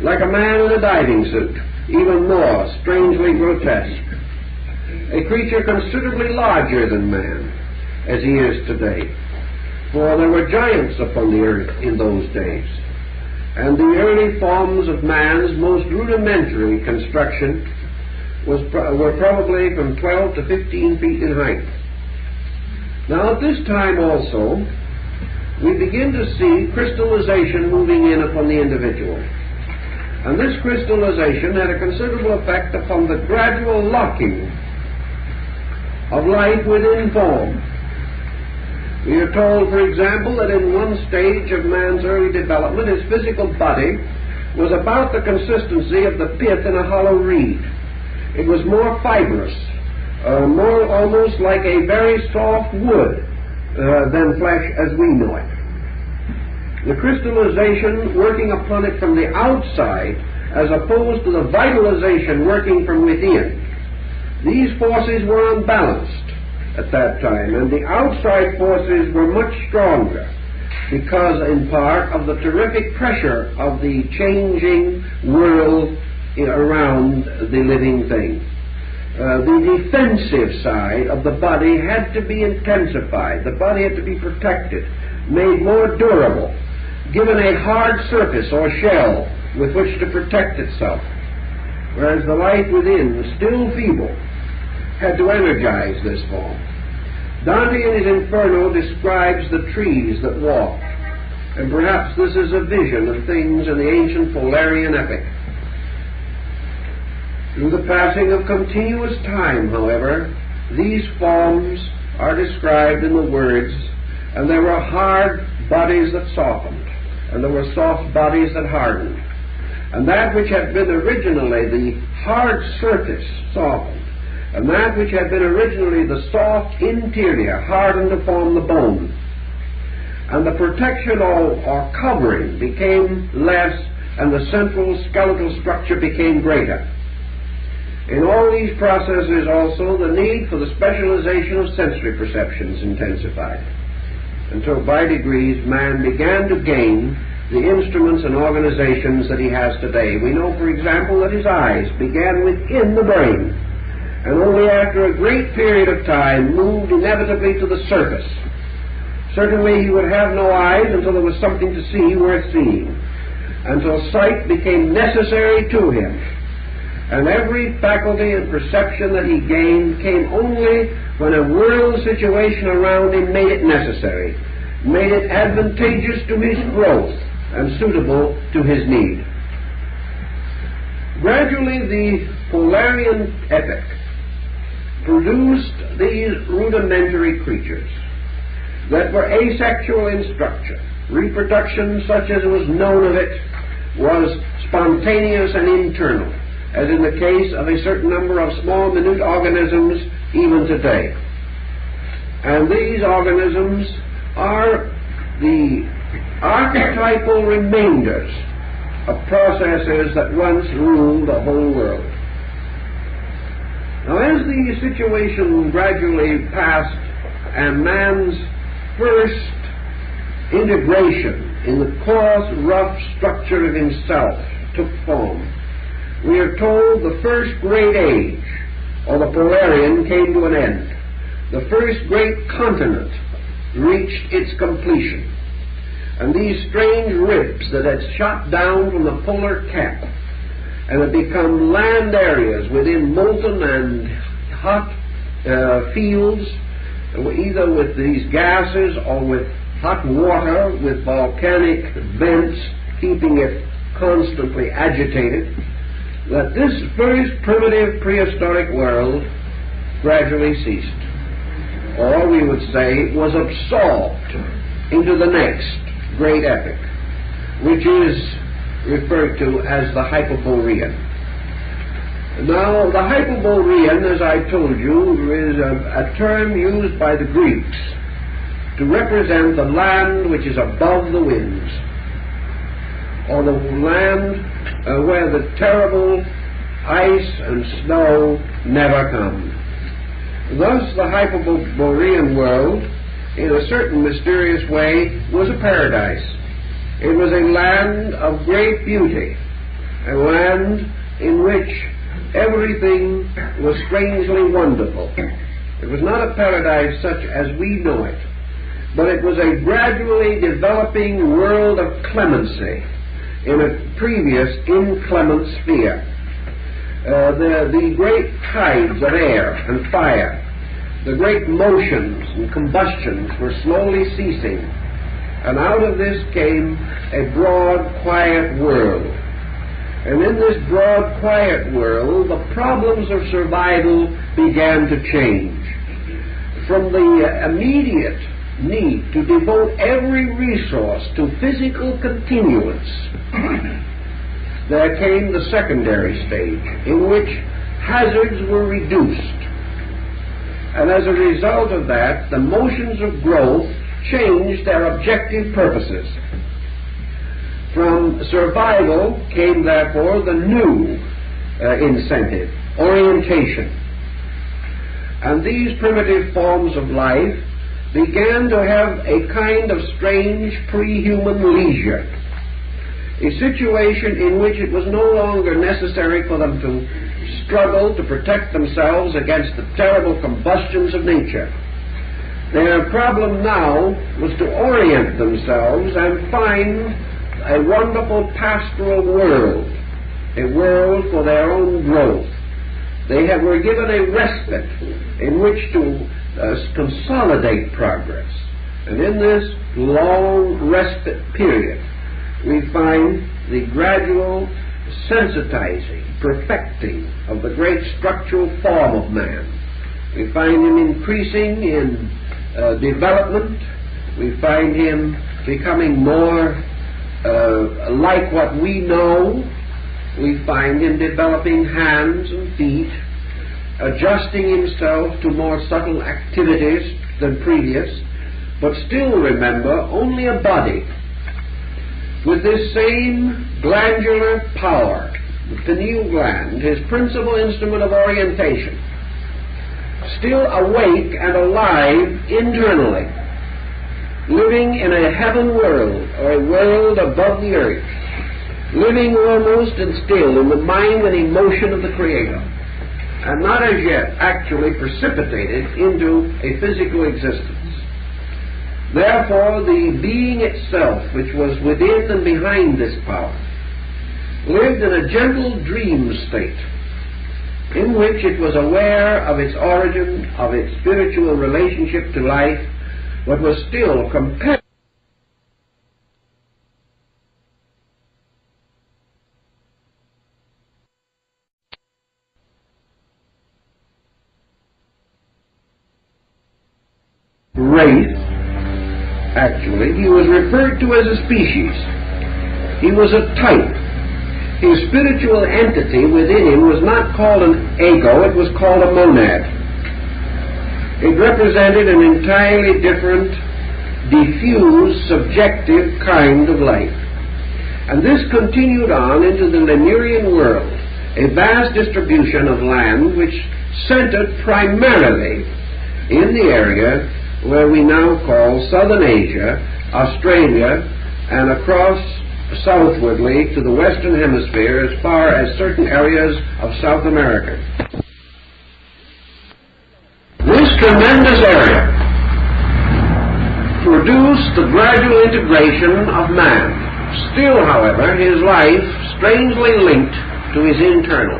like a man in a diving suit, even more strangely grotesque. A creature considerably larger than man, as he is today. For there were giants upon the earth in those days, and the early forms of man's most rudimentary construction were probably from 12 to 15 feet in height. Now at this time also, we begin to see crystallization moving in upon the individual. And this crystallization had a considerable effect upon the gradual locking of life within form. We are told, for example, that in one stage of man's early development, his physical body was about the consistency of the pith in a hollow reed. It was more fibrous, more almost like a very soft wood than flesh as we know it. The crystallization working upon it from the outside as opposed to the vitalization working from within. These forces were unbalanced at that time, and the outside forces were much stronger because in part of the terrific pressure of the changing world around the living thing. The defensive side of the body had to be intensified. The body had to be protected, made more durable, given a hard surface or shell with which to protect itself, whereas the life within, still feeble, had to energize this form. Dante in his Inferno describes the trees that walk, and perhaps this is a vision of things in the ancient Polarian epic. Through the passing of continuous time, however, these forms are described in the words, and there were hard bodies that softened, and there were soft bodies that hardened. And that which had been originally the hard surface softened, and that which had been originally the soft interior hardened to form the bone. And the protection or covering became less, and the central skeletal structure became greater. In all these processes also, the need for the specialization of sensory perceptions intensified, until by degrees man began to gain the instruments and organizations that he has today. We know, for example, that his eyes began within the brain, and only after a great period of time moved inevitably to the surface. Certainly he would have no eyes until there was something to see worth seeing, until sight became necessary to him. And every faculty and perception that he gained came only when a world situation around him made it necessary, made it advantageous to his growth and suitable to his need. Gradually the Polarian epic produced these rudimentary creatures that were asexual in structure. Reproduction, such as was known of it, was spontaneous and internal, as in the case of a certain number of small, minute organisms even today. And these organisms are the archetypal remainders of processes that once ruled the whole world. Now, as the situation gradually passed and man's first integration in the coarse, rough structure of himself took form, we are told the first great age, or the Polarian, came to an end. The first great continent reached its completion. And these strange ribs that had shot down from the polar cap and had become land areas within molten and hot fields, either with these gases or with hot water, with volcanic vents keeping it constantly agitated, that this first primitive prehistoric world gradually ceased, or we would say was absorbed into the next great epoch, which is referred to as the Hyperborean. Now, the Hyperborean, as I told you, is a term used by the Greeks to represent the land which is above the winds, or the land where the terrible ice and snow never come. Thus, the Hyperborean world, in a certain mysterious way, was a paradise. It was a land of great beauty, a land in which everything was strangely wonderful. It was not a paradise such as we know it, but it was a gradually developing world of clemency in a previous inclement sphere. The great tides of air and fire, the great motions and combustions were slowly ceasing, and out of this came a broad, quiet world. And in this broad, quiet world, the problems of survival began to change. From the immediate need to devote every resource to physical continuance, there came the secondary stage, in which hazards were reduced. And as a result of that, the motions of growth changed their objective purposes. From survival came, therefore, the new incentive, orientation. And these primitive forms of life began to have a kind of strange pre-human leisure, a situation in which it was no longer necessary for them to struggle to protect themselves against the terrible combustions of nature. Their problem now was to orient themselves and find a wonderful pastoral world, a world for their own growth. They were given a respite in which to consolidate progress. And in this long respite period, we find the gradual sensitizing, perfecting of the great structural form of man. We find him increasing in development. We find him becoming more like what we know. We find him developing hands and feet, adjusting himself to more subtle activities than previous, but still, remember, only a body. With this same glandular power, the pineal gland, his principal instrument of orientation, still awake and alive internally, living in a heaven world, or a world above the earth, living almost and still in the mind and emotion of the Creator, and not as yet actually precipitated into a physical existence. Therefore, the being itself, which was within and behind this power, lived in a gentle dream state, in which it was aware of its origin, of its spiritual relationship to life, but was still compelled race. Actually, he was referred to as a species. He was a type. His spiritual entity within him was not called an ego, it was called a monad. It represented an entirely different, diffuse, subjective kind of life. And this continued on into the Lemurian world, a vast distribution of land which centered primarily in the area where we now call Southern Asia, Australia, and across southwardly to the Western Hemisphere as far as certain areas of South America. This tremendous area produced the gradual integration of man. Still, however, his life strangely linked to his internal.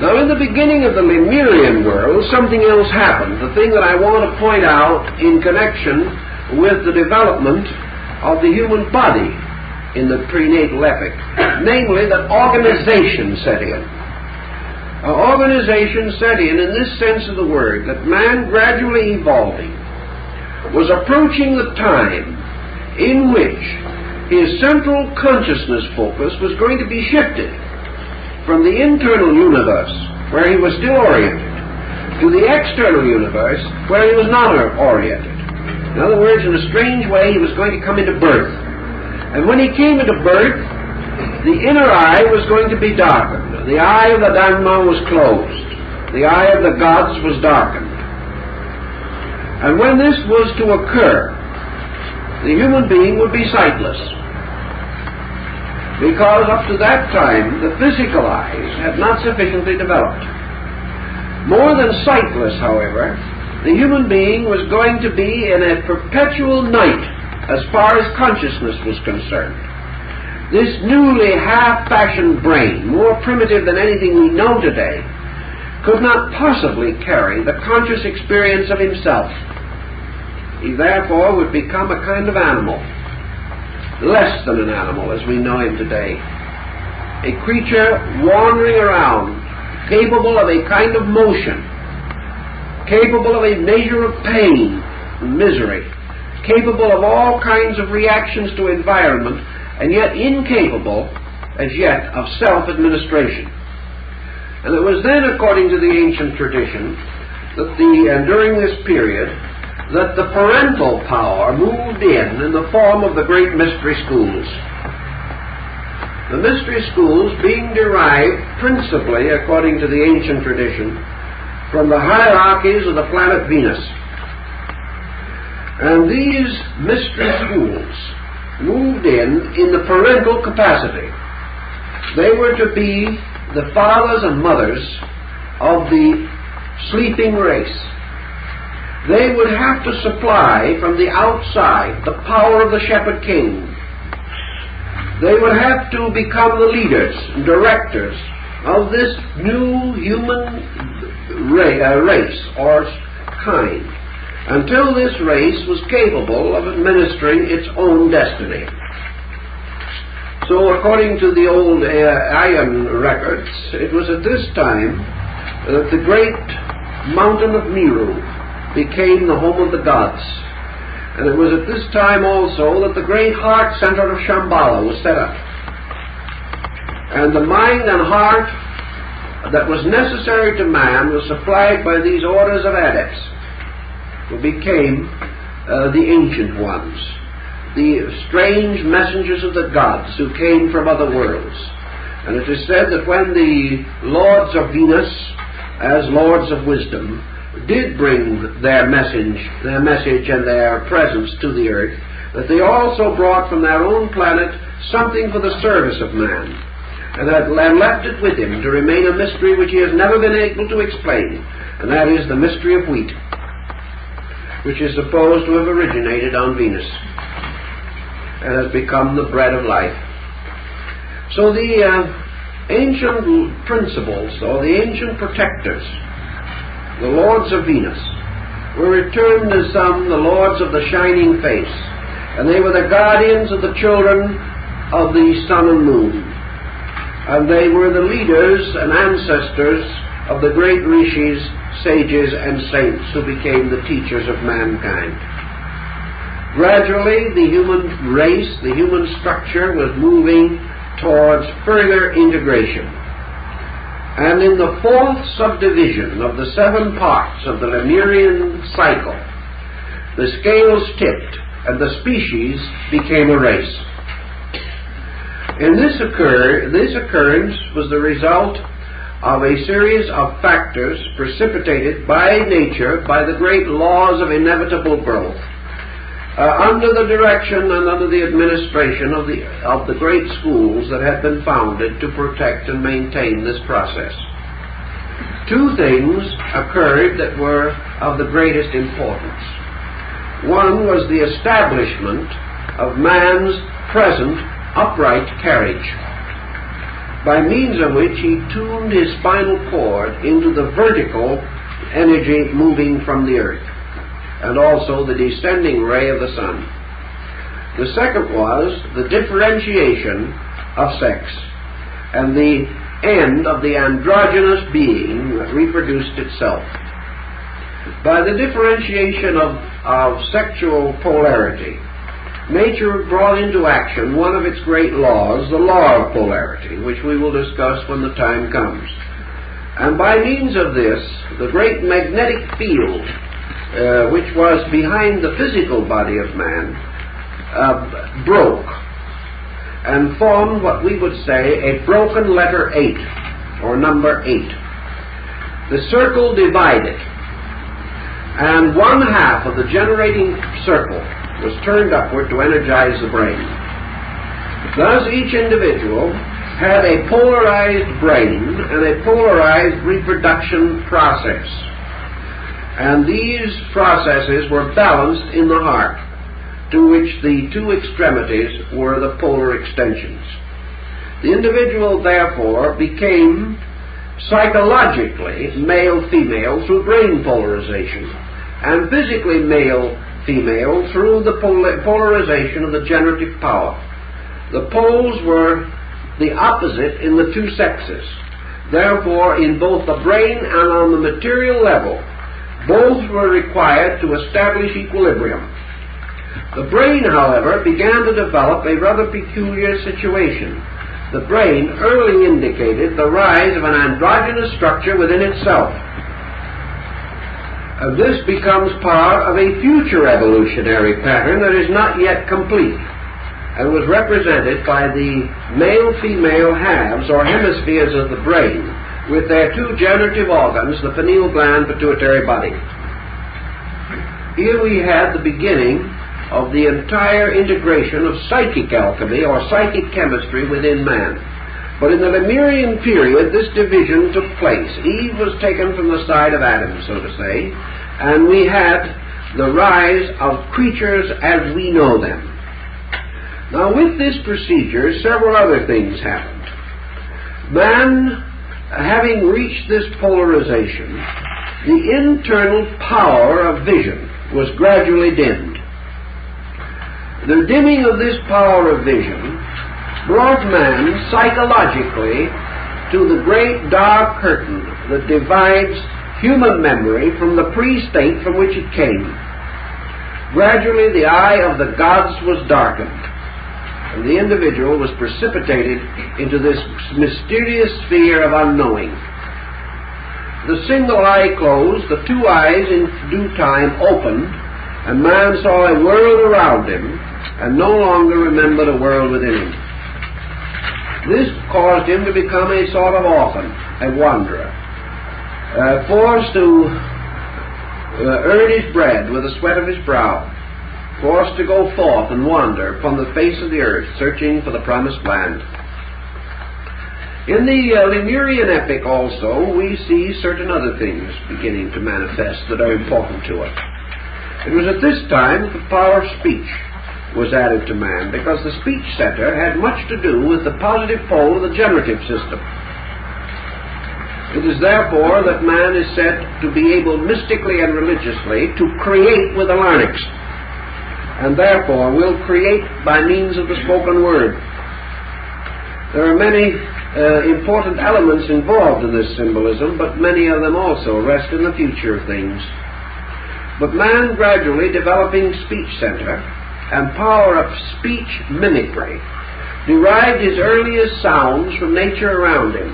Now, in the beginning of the Lemurian world, something else happened. The thing that I want to point out in connection with the development of the human body in the prenatal epoch, namely that organization set in. Organization set in this sense of the word, that man gradually evolving was approaching the time in which his central consciousness focus was going to be shifted from the internal universe, where he was still oriented, to the external universe, where he was not oriented. In other words, in a strange way, he was going to come into birth. And when he came into birth, the inner eye was going to be darkened. The eye of the Dhamma was closed. The eye of the gods was darkened. And when this was to occur, the human being would be sightless. Because up to that time, the physical eyes had not sufficiently developed. More than sightless, however, the human being was going to be in a perpetual night as far as consciousness was concerned. This newly half-fashioned brain, more primitive than anything we know today, could not possibly carry the conscious experience of himself. He therefore would become a kind of animal, less than an animal as we know him today, a creature wandering around, capable of a kind of motion, capable of a measure of pain and misery, capable of all kinds of reactions to environment, and yet incapable as yet of self-administration. And it was then, according to the ancient tradition, that during this period, that the parental power moved in the form of the great mystery schools. The mystery schools being derived principally, according to the ancient tradition, from the hierarchies of the planet Venus. And these mystery schools moved in the parental capacity. They were to be the fathers and mothers of the sleeping race. They would have to supply from the outside the power of the shepherd king. They would have to become the leaders and directors of this new human race or kind, until this race was capable of administering its own destiny. So according to the old Ayan records, it was at this time that the great mountain of Meru became the home of the gods. And it was at this time also that the great heart center of Shambhala was set up. And the mind and heart that was necessary to man was supplied by these orders of adepts, who became the ancient ones, the strange messengers of the gods who came from other worlds. And it is said that when the lords of Venus, as lords of wisdom, did bring their message and their presence to the earth, that they also brought from their own planet something for the service of man, and had left it with him to remain a mystery which he has never been able to explain, and that is the mystery of wheat, which is supposed to have originated on Venus and has become the bread of life. So the ancient principles, or the ancient protectors, the lords of Venus, were termed as some the lords of the shining face, and they were the guardians of the children of the sun and moon, and they were the leaders and ancestors of the great rishis, sages and saints who became the teachers of mankind. Gradually the human race, the human structure was moving towards further integration. And in the fourth subdivision of the 7 parts of the Lemurian cycle, the scales tipped and the species became a race. And this occurrence was the result of a series of factors precipitated by nature, by the great laws of inevitable growth, under the direction and under the administration of the great schools that had been founded to protect and maintain this process. 2 things occurred that were of the greatest importance. One was the establishment of man's present upright carriage, by means of which he tuned his spinal cord into the vertical energy moving from the earth, and also the descending ray of the sun. The second was the differentiation of sex and the end of the androgynous being that reproduced itself. By the differentiation of sexual polarity, nature brought into action one of its great laws, the law of polarity, which we will discuss when the time comes. And by means of this, the great magnetic field, which was behind the physical body of man, broke and formed what we would say a broken letter 8, or number 8. The circle divided, and one half of the generating circle was turned upward to energize the brain. Thus each individual had a polarized brain and a polarized reproduction process. And these processes were balanced in the heart, to which the two extremities were the polar extensions. The individual, therefore, became psychologically male-female through brain polarization, and physically male-female through the polarization of the generative power. The poles were the opposite in the two sexes. Therefore, in both the brain and on the material level, both were required to establish equilibrium. The brain, however, began to develop a rather peculiar situation. The brain early indicated the rise of an androgynous structure within itself. This becomes part of a future evolutionary pattern that is not yet complete, and was represented by the male-female halves or hemispheres of the brain with their two generative organs, the pineal gland, pituitary body. Here we had the beginning of the entire integration of psychic alchemy or psychic chemistry within man. But in the Lemurian period, this division took place. Eve was taken from the side of Adam, so to say, and we had the rise of creatures as we know them. Now, with this procedure, several other things happened. Man, having reached this polarization, the internal power of vision was gradually dimmed. The dimming of this power of vision brought man psychologically to the great dark curtain that divides human memory from the pre-state from which it came. Gradually the eye of the gods was darkened, and the individual was precipitated into this mysterious sphere of unknowing. The single eye closed, the two eyes in due time opened, and man saw a world around him and no longer remembered a world within him. This caused him to become a sort of orphan, a wanderer, forced to earn his bread with the sweat of his brow, forced to go forth and wander upon the face of the earth, searching for the promised land. In the Lemurian epic also, we see certain other things beginning to manifest that are important to us. It was at this time that the power of speech was added to man, because the speech center had much to do with the positive pole of the generative system. It is therefore that man is said to be able mystically and religiously to create with the larynx, and therefore will create by means of the spoken word. There are many important elements involved in this symbolism, but many of them also rest in the future of things. But man, gradually developing speech center and power of speech mimicry, derived his earliest sounds from nature around him.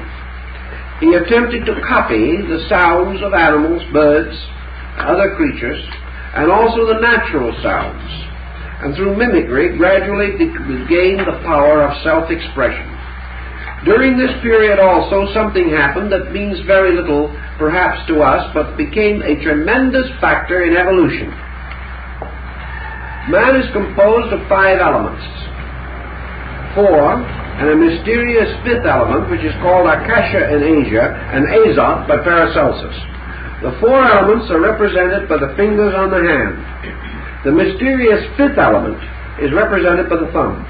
He attempted to copy the sounds of animals, birds, other creatures, and also the natural sounds, and through mimicry gradually gained the power of self-expression. During this period also something happened that means very little perhaps to us, but became a tremendous factor in evolution. Man is composed of 5 elements. 4, and a mysterious 5th element, which is called Akasha in Asia, and Azoth by Paracelsus. The 4 elements are represented by the fingers on the hand. The mysterious 5th element is represented by the thumb.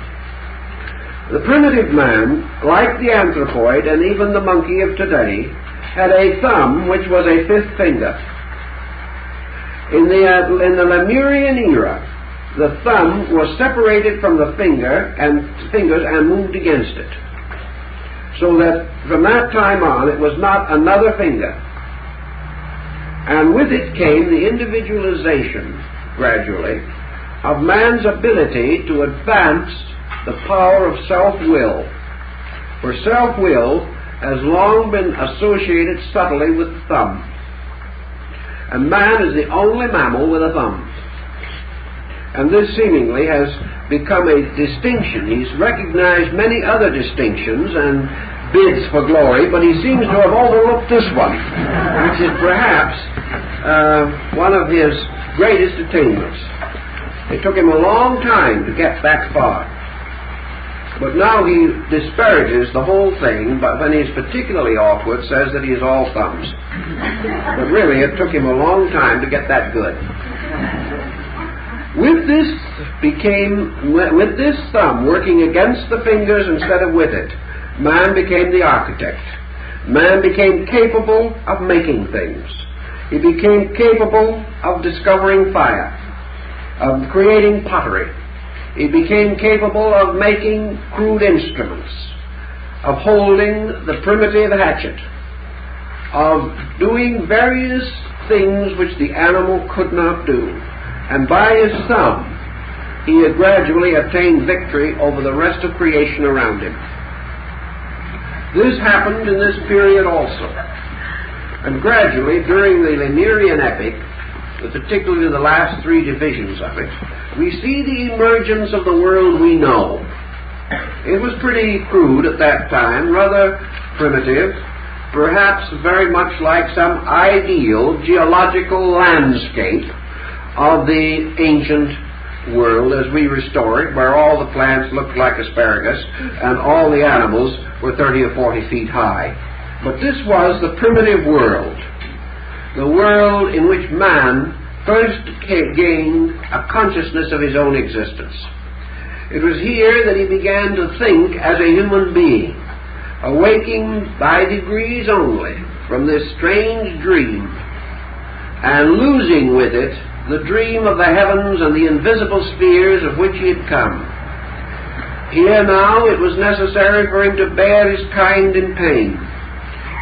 The primitive man, like the anthropoid and even the monkey of today, had a thumb which was a 5th finger. In the Lemurian era, the thumb was separated from the fingers and moved against it. So that from that time on it was not another finger. And with it came the individualization, gradually, of man's ability to advance the power of self-will. For self-will has long been associated subtly with the thumb. And man is the only mammal with a thumb. And this seemingly has become a distinction. He's recognized many other distinctions and bids for glory, but he seems to have overlooked this one, which is perhaps one of his greatest attainments. It took him a long time to get that far. But now he disparages the whole thing, but when he's particularly awkward, says that he is all thumbs. But really, it took him a long time to get that good. With this thumb working against the fingers instead of with it, man became the architect. Man became capable of making things. He became capable of discovering fire, of creating pottery. He became capable of making crude instruments, of holding the primitive hatchet, of doing various things which the animal could not do. And by his thumb, he had gradually attained victory over the rest of creation around him. This happened in this period also. And gradually, during the Lemurian epoch, particularly the last three divisions of it, we see the emergence of the world we know. It was pretty crude at that time, rather primitive, perhaps very much like some ideal geological landscape of the ancient world as we restore it, where all the plants looked like asparagus and all the animals were 30 or 40 feet high. But this was the primitive world, the world in which man first gained a consciousness of his own existence. It was here that he began to think as a human being, awaking by degrees only from this strange dream and losing with it the dream of the heavens and the invisible spheres of which he had come. Here now it was necessary for him to bear his kind in pain.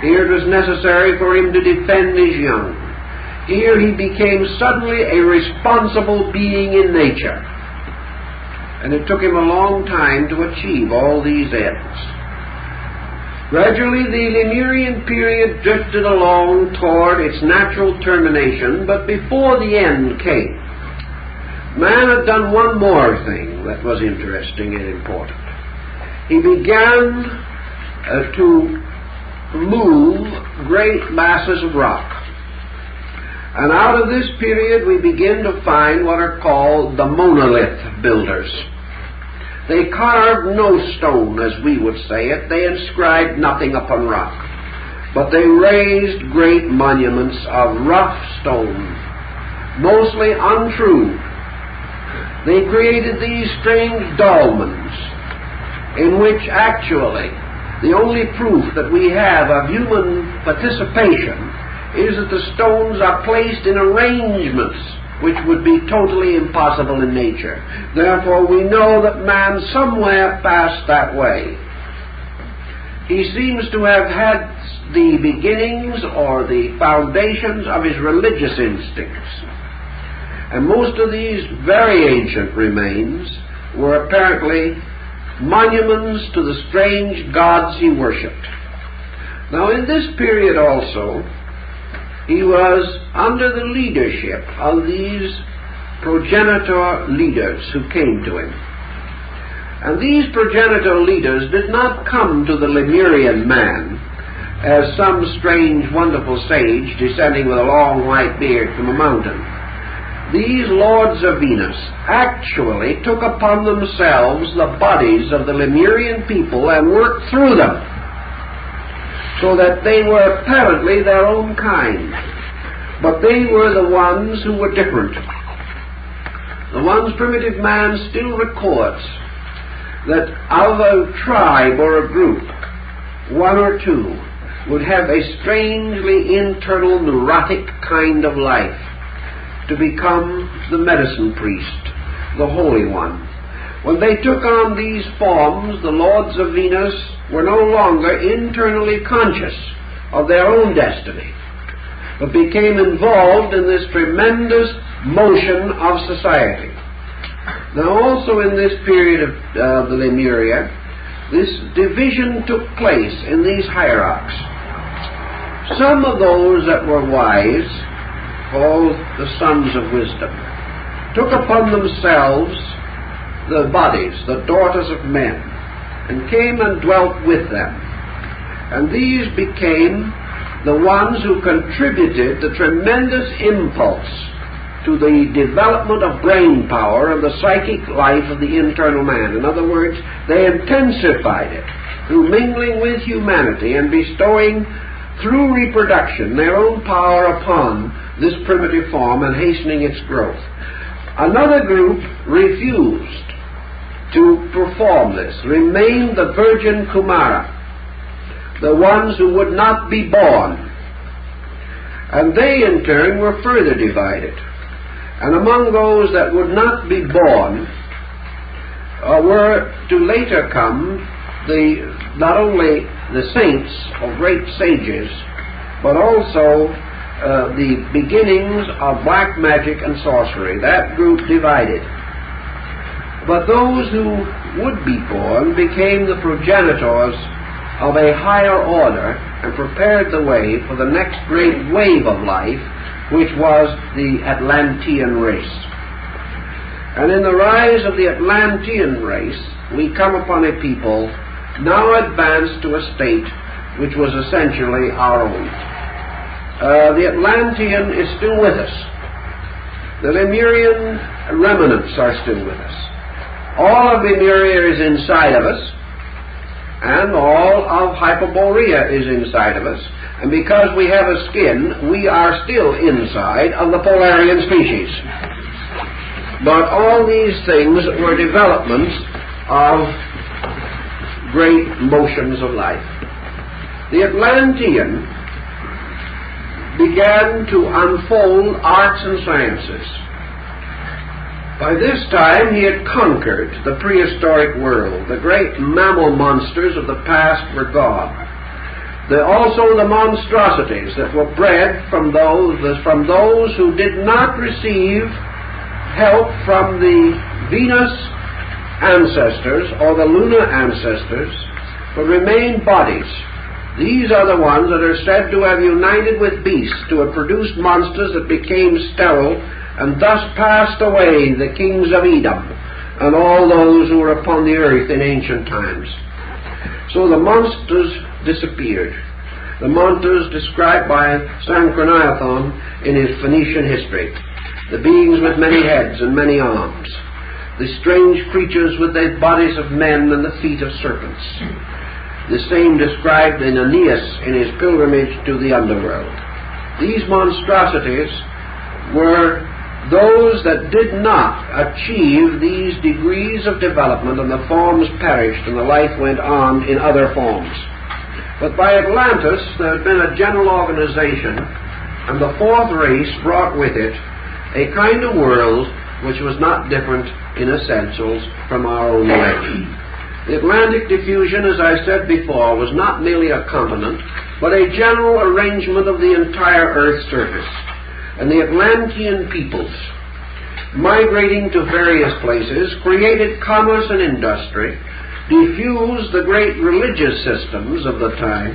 Here it was necessary for him to defend his young. Here he became suddenly a responsible being in nature. And it took him a long time to achieve all these ends. Gradually the Lemurian period drifted along toward its natural termination, but before the end came, man had done one more thing that was interesting and important. He began to move great masses of rock. And out of this period we begin to find what are called the monolith builders. They carved no stone, as we would say it. They inscribed nothing upon rock. But they raised great monuments of rough stone, mostly untrue. They created these strange dolmens, in which actually the only proof that we have of human participation is that the stones are placed in arrangements which would be totally impossible in nature. Therefore we know that man somewhere passed that way. He seems to have had the beginnings or the foundations of his religious instincts. And most of these very ancient remains were apparently monuments to the strange gods he worshipped. Now in this period also, he was under the leadership of these progenitor leaders who came to him. And these progenitor leaders did not come to the Lemurian man as some strange, wonderful sage descending with a long white beard from a mountain. These lords of Venus actually took upon themselves the bodies of the Lemurian people and worked through them, so that they were apparently their own kind. But they were the ones who were different. The ones primitive man still records, that of a tribe or a group, one or two would have a strangely internal neurotic kind of life, to become the medicine priest, the Holy One. When they took on these forms, the lords of Venus were no longer internally conscious of their own destiny, but became involved in this tremendous motion of society. Now also in this period of the Lemuria, this division took place in these hierarchs. Some of those that were wise, called the sons of wisdom, took upon themselves the bodies, the daughters of men, and came and dwelt with them. And these became the ones who contributed the tremendous impulse to the development of brain power and the psychic life of the internal man. In other words, they intensified it through mingling with humanity and bestowing through reproduction their own power upon this primitive form and hastening its growth. Another group refused to perform this, remained the virgin Kumara, the ones who would not be born. And they in turn were further divided. And among those that would not be born were to later come not only the saints or great sages, but also the beginnings of black magic and sorcery. That group divided. But those who would be born became the progenitors of a higher order and prepared the way for the next great wave of life, which was the Atlantean race. And in the rise of the Atlantean race, we come upon a people now advanced to a state which was essentially our own. The Atlantean is still with us. The Lemurian remnants are still with us. All of Lemuria is inside of us, and all of Hyperborea is inside of us. And because we have a skin, we are still inside of the Polarian species. But all these things were developments of great motions of life. The Atlantean began to unfold arts and sciences. By this time he had conquered the prehistoric world. The great mammal monsters of the past were gone. Also the monstrosities that were bred from those who did not receive help from the Venus ancestors or the lunar ancestors, but remained bodies. These are the ones that are said to have united with beasts, to have produced monsters that became sterile, and thus passed away the kings of Edom and all those who were upon the earth in ancient times. So the monsters disappeared. The monsters described by Sanchoniathon in his Phoenician history. The beings with many heads and many arms. The strange creatures with the bodies of men and the feet of serpents. The same described in Aeneas in his pilgrimage to the underworld. These monstrosities were those that did not achieve these degrees of development, and the forms perished and the life went on in other forms. But by Atlantis there had been a general organization, and the fourth race brought with it a kind of world which was not different in essentials from our own way. The Atlantic diffusion, as I said before, was not merely a continent, but a general arrangement of the entire Earth's surface. And the Atlantean peoples, migrating to various places, created commerce and industry, diffused the great religious systems of the time,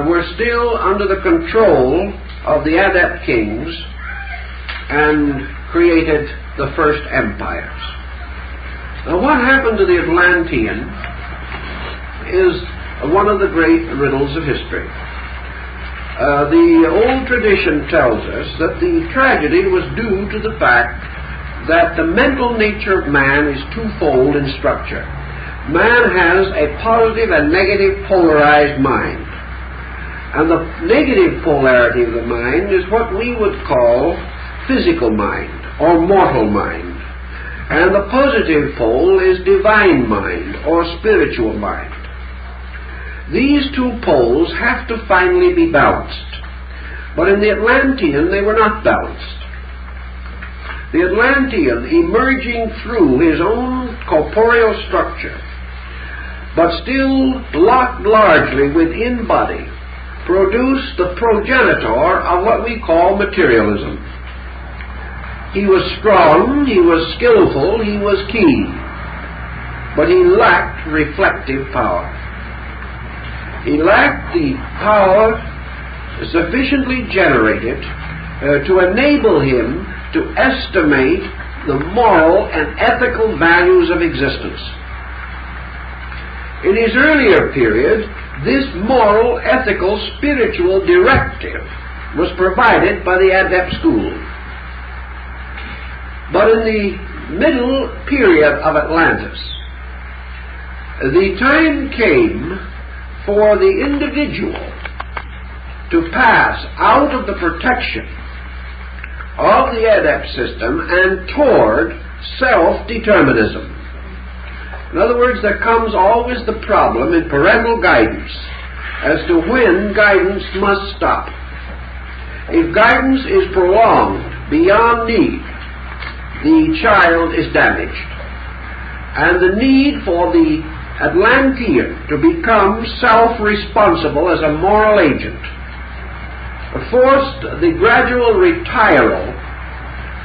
were still under the control of the adept kings, and created the first empires. Now what happened to the Atlantean is one of the great riddles of history. The old tradition tells us that the tragedy was due to the fact that the mental nature of man is twofold in structure. Man has a positive and negative polarized mind. And the negative polarity of the mind is what we would call physical mind or mortal mind. And the positive pole is divine mind or spiritual mind. These two poles have to finally be balanced. But in the Atlantean, they were not balanced. The Atlantean, emerging through his own corporeal structure, but still locked largely within body, produced the progenitor of what we call materialism. He was strong, he was skillful, he was keen, but he lacked reflective power. He lacked the power sufficiently generated to enable him to estimate the moral and ethical values of existence. In his earlier period, this moral, ethical, spiritual directive was provided by the adept school. But in the middle period of Atlantis, the time came for the individual to pass out of the protection of the adept system and toward self-determinism. In other words, there comes always the problem in parental guidance as to when guidance must stop. If guidance is prolonged beyond need, the child is damaged. And the need for the Atlantean to become self-responsible as a moral agent forced the gradual retiral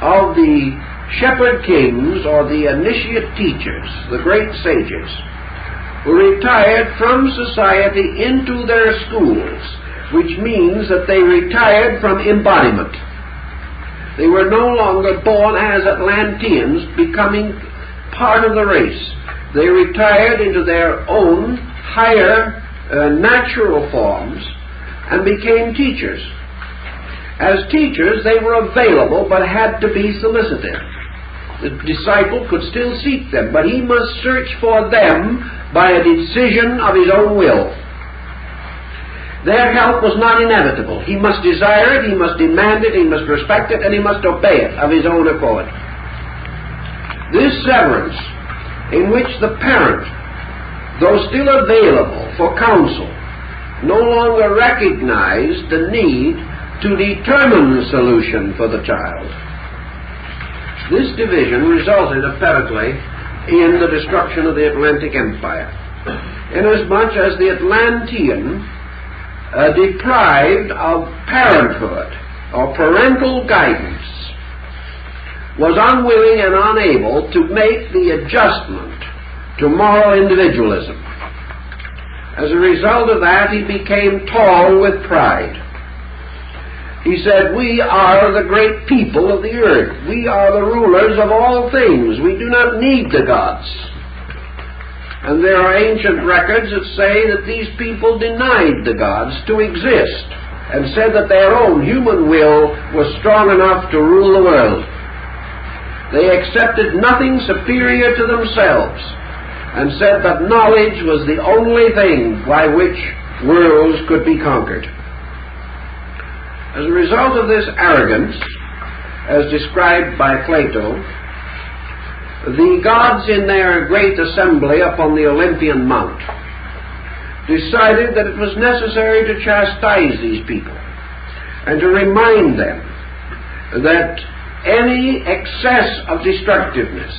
of the shepherd kings or the initiate teachers, the great sages, who retired from society into their schools, which means that they retired from embodiment. They were no longer born as Atlanteans, becoming part of the race. They retired into their own higher natural forms and became teachers. As teachers, they were available but had to be solicited. The disciple could still seek them, but he must search for them by a decision of his own will. Their help was not inevitable. He must desire it, he must demand it, he must respect it, and he must obey it of his own accord. This severance, in which the parent, though still available for counsel, no longer recognized the need to determine the solution for the child. This division resulted apparently in the destruction of the Atlantic Empire, inasmuch as the Atlantean, deprived of parenthood or parental guidance, was unwilling and unable to make the adjustment to moral individualism. As a result of that, he became tall with pride. He said, "We are the great people of the earth. We are the rulers of all things. We do not need the gods." And there are ancient records that say that these people denied the gods to exist and said that their own human will was strong enough to rule the world. They accepted nothing superior to themselves and said that knowledge was the only thing by which worlds could be conquered. As a result of this arrogance, as described by Plato, the gods in their great assembly upon the Olympian Mount decided that it was necessary to chastise these people and to remind them that any excess of destructiveness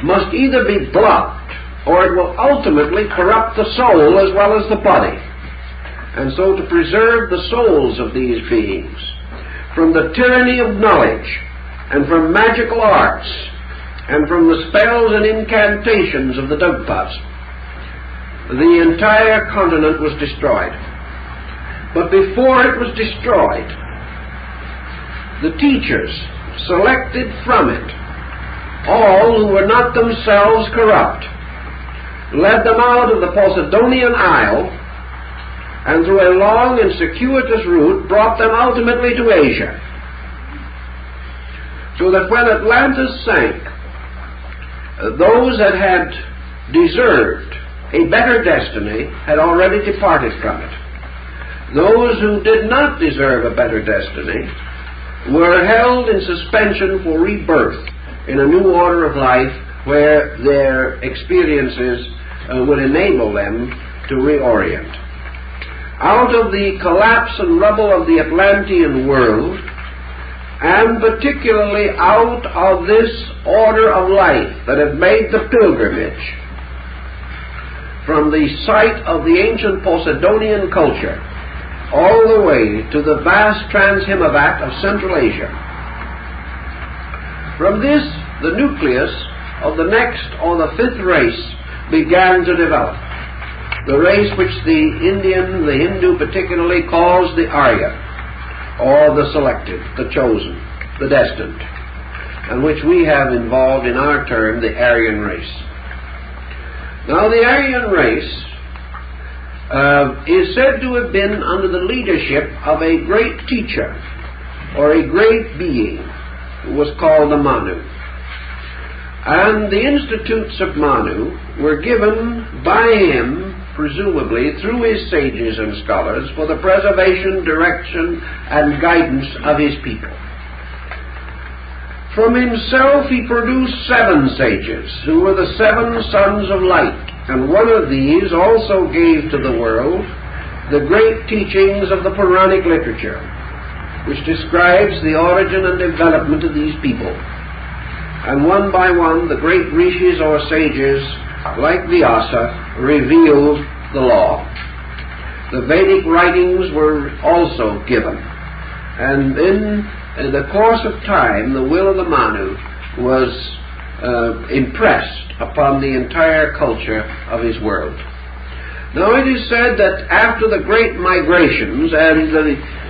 must either be blocked or it will ultimately corrupt the soul as well as the body. And so to preserve the souls of these beings from the tyranny of knowledge and from magical arts and from the spells and incantations of the Dugpas, the entire continent was destroyed. But before it was destroyed, the teachers selected from it all who were not themselves corrupt, led them out of the Posidonian Isle, and through a long and circuitous route brought them ultimately to Asia. So that when Atlantis sank, those that had deserved a better destiny had already departed from it. Those who did not deserve a better destiny were held in suspension for rebirth in a new order of life where their experiences would enable them to reorient. Out of the collapse and rubble of the Atlantean world and particularly out of this order of life that have made the pilgrimage from the site of the ancient Posidonian culture all the way to the vast Trans-Himavad of Central Asia. From this, the nucleus of the next or the fifth race began to develop. The race which the Hindu particularly calls the Arya, or the selected, the chosen, the destined, and which we have involved in our term the Aryan race. Now the Aryan race is said to have been under the leadership of a great teacher, or a great being, who was called the Manu. And the institutes of Manu were given by him, presumably through his sages and scholars, for the preservation, direction, and guidance of his people. From himself he produced 7 sages, who were the 7 sons of light, and one of these also gave to the world the great teachings of the Puranic literature, which describes the origin and development of these people. And one by one, the great rishis or sages, like Vyasa, revealed the law. The Vedic writings were also given, and in the course of time, the will of the Manu was impressed upon the entire culture of his world. Now it is said that after the great migrations and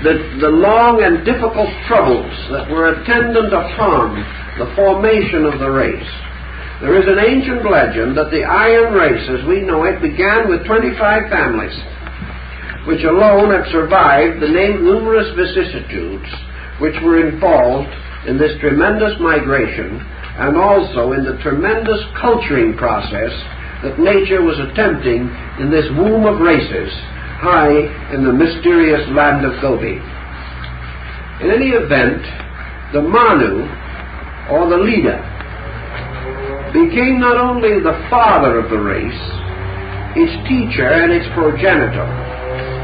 the long and difficult troubles that were attendant upon the formation of the race, there is an ancient legend that the Aryan race, as we know it, began with 25 families, which alone have survived the numerous vicissitudes which were involved in this tremendous migration, and also in the tremendous culturing process that nature was attempting in this womb of races high in the mysterious land of Gobi. In any event, the Manu, or the leader, became not only the father of the race, its teacher and its progenitor,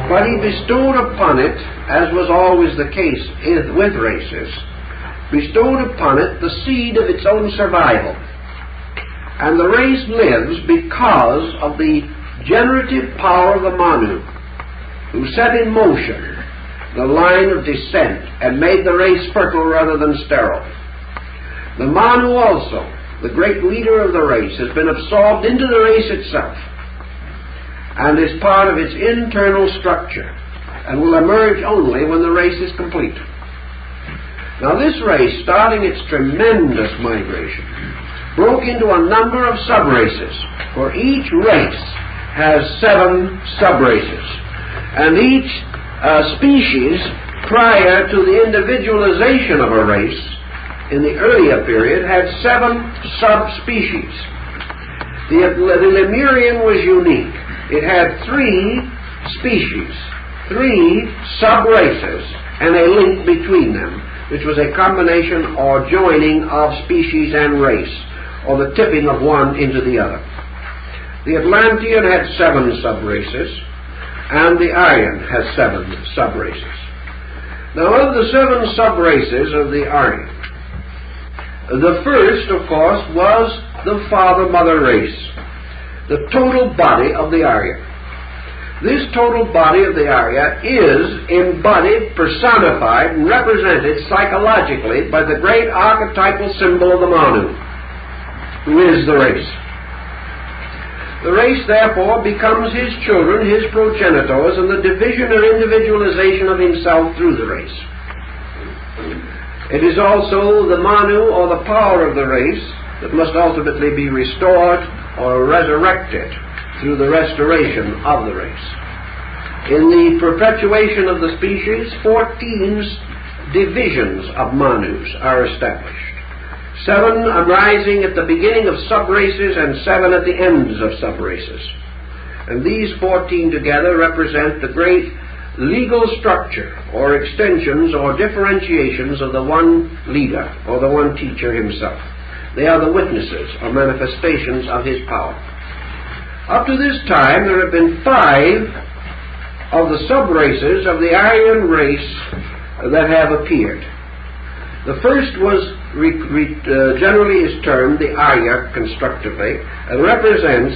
but he bestowed upon it, as was always the case with races, bestowed upon it the seed of its own survival. And the race lives because of the generative power of the Manu, who set in motion the line of descent and made the race fertile rather than sterile. The Manu also, the great leader of the race, has been absorbed into the race itself and is part of its internal structure and will emerge only when the race is complete. Now this race, starting its tremendous migration, broke into a number of sub-races, for each race has 7 sub-races, and each species, prior to the individualization of a race in the earlier period, had 7 subspecies. The Lemurian was unique. It had 3 species, 3 sub-races, and a link between them, which was a combination or joining of species and race, or the tipping of one into the other. The Atlantean had 7 sub-races, and the Aryan has 7 sub-races. Now, of the 7 sub-races of the Aryan, the first, of course, was the father-mother race, the total body of the Arya. This total body of the Arya is embodied, personified, and represented psychologically by the great archetypal symbol of the Manu, who is the race. The race, therefore, becomes his children, his progenitors, and the division or individualization of himself through the race. It is also the Manu, or the power of the race, that must ultimately be restored or resurrected through the restoration of the race. In the perpetuation of the species, 14 divisions of Manus are established. 7 arising at the beginning of sub-races and 7 at the ends of sub-races. And these 14 together represent the great legal structure or extensions or differentiations of the one leader or the one teacher himself. They are the witnesses or manifestations of his power. Up to this time, there have been 5 of the sub-races of the Aryan race that have appeared. The first was generally is termed the Arya constructively, and represents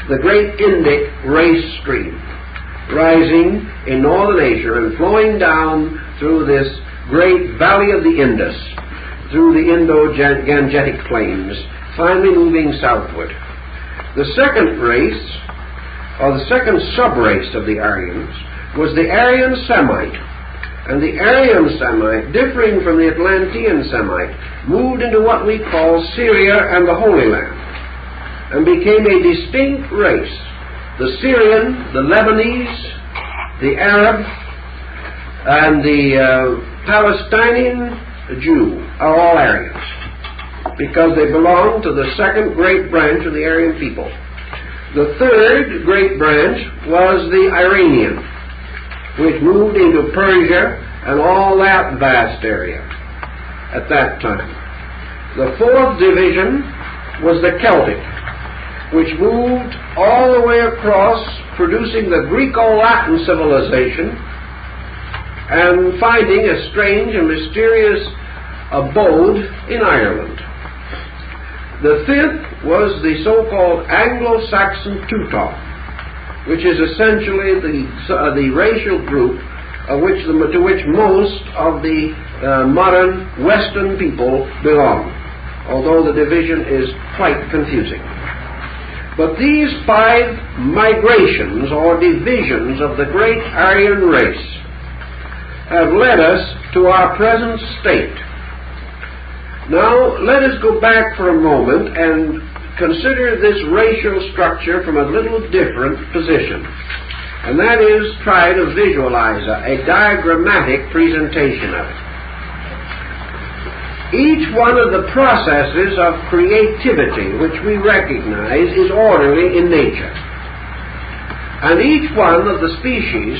the great Indic race stream, rising in northern Asia and flowing down through this great valley of the Indus, through the Indo-Gangetic plains, finally moving southward. The second race, or the second sub-race of the Aryans, was the Aryan Semite. And the Aryan Semite, differing from the Atlantean Semite, moved into what we call Syria and the Holy Land, and became a distinct race. The Syrian, the Lebanese, the Arab, and the Palestinian Jew are all Aryans, because they belong to the second great branch of the Aryan people. The third great branch was the Iranian, which moved into Persia and all that vast area at that time. The fourth division was the Celtic, which moved all the way across, producing the Greco-Latin civilization and finding a strange and mysterious abode in Ireland. The fifth was the so-called Anglo-Saxon Teuton, which is essentially the racial group to which most of the modern Western people belong, although the division is quite confusing. But these 5 migrations or divisions of the great Aryan race have led us to our present state. Now, let us go back for a moment and consider this racial structure from a little different position, and that is try to visualize a diagrammatic presentation of it. Each one of the processes of creativity which we recognize is orderly in nature, and each one of the species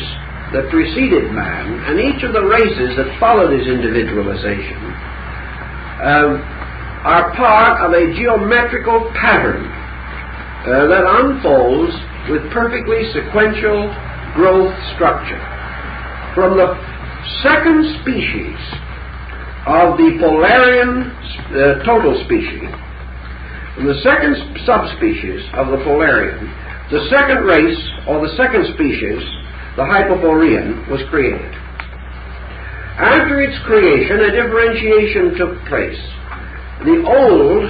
that preceded man and each of the races that followed his individualization are part of a geometrical pattern that unfolds with perfectly sequential growth structure. From the second species of the Polarian total species, from the second subspecies of the Polarian, the second race, or the second species, the Hyperborean, was created. After its creation, a differentiation took place. The old,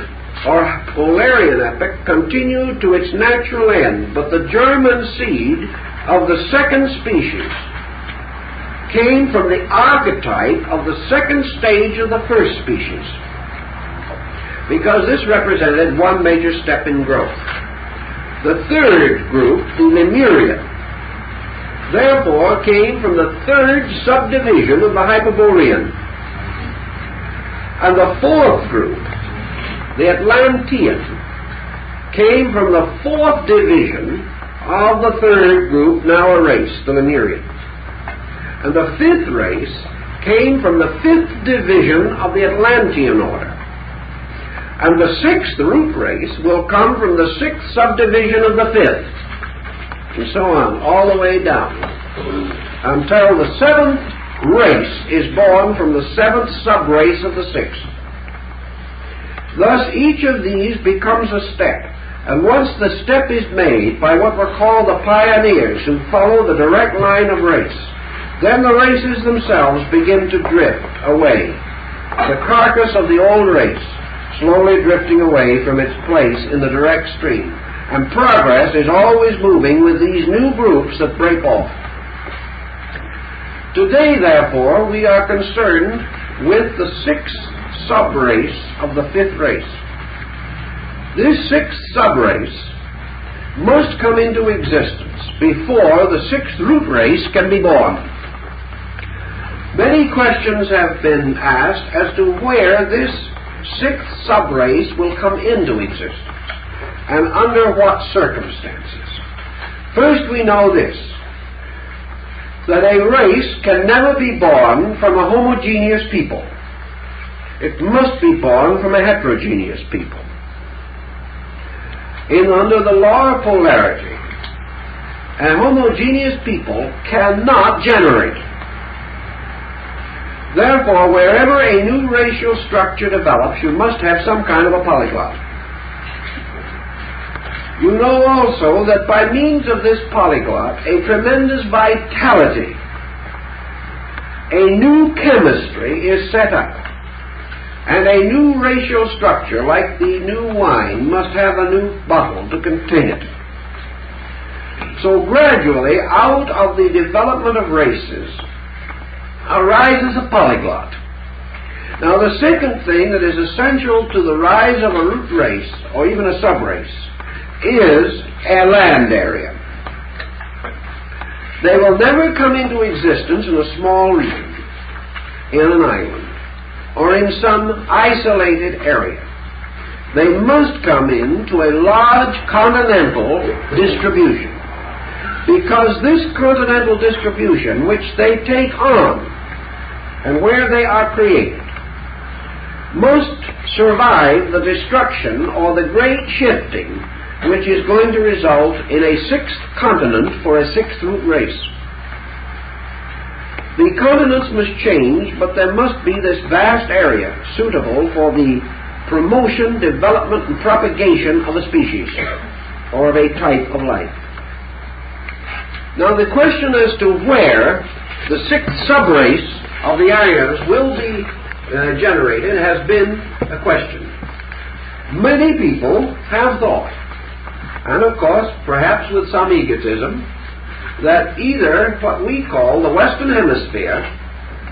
or Polarian epoch, continued to its natural end, but the German seed of the second species came from the archetype of the second stage of the first species, because this represented one major step in growth. The third group, the Lemurian, therefore came from the third subdivision of the Hyperborean. And the fourth group, the Atlantean, came from the fourth division of the third group, now a race, the Lemurian. And the fifth race came from the fifth division of the Atlantean order. And the sixth root race will come from the sixth subdivision of the fifth, and so on, all the way down, until the seventh race is born from the seventh sub-race of the sixth. Thus, each of these becomes a step, and once the step is made by what were called the pioneers who follow the direct line of race, then the races themselves begin to drift away, the carcass of the old race slowly drifting away from its place in the direct stream. And progress is always moving with these new groups that break off. Today, therefore, we are concerned with the sixth sub-race of the fifth race. This sixth sub-race must come into existence before the sixth root race can be born. Many questions have been asked as to where this sixth sub-race will come into existence, and under what circumstances. First, we know this, that a race can never be born from a homogeneous people. It must be born from a heterogeneous people. Under the law of polarity, a homogeneous people cannot generate. Therefore, wherever a new racial structure develops, you must have some kind of a polyglot. You know also that by means of this polyglot, a tremendous vitality, a new chemistry is set up, and a new racial structure, like the new wine, must have a new bottle to contain it. So gradually, out of the development of races, arises a polyglot. Now, the second thing that is essential to the rise of a root race, or even a subrace, is a land area. They will never come into existence in a small region, in an island, or in some isolated area. They must come into a large continental distribution, because this continental distribution, which they take on, and where they are created, must survive the destruction or the great shifting which is going to result in a sixth continent for a sixth root race. The continents must change, but there must be this vast area suitable for the promotion, development, and propagation of a species, or of a type of life. Now, the question as to where the sixth subrace of the Aryans will be generated has been a question. Many people have thought, and of course, perhaps with some egotism, that either what we call the Western Hemisphere,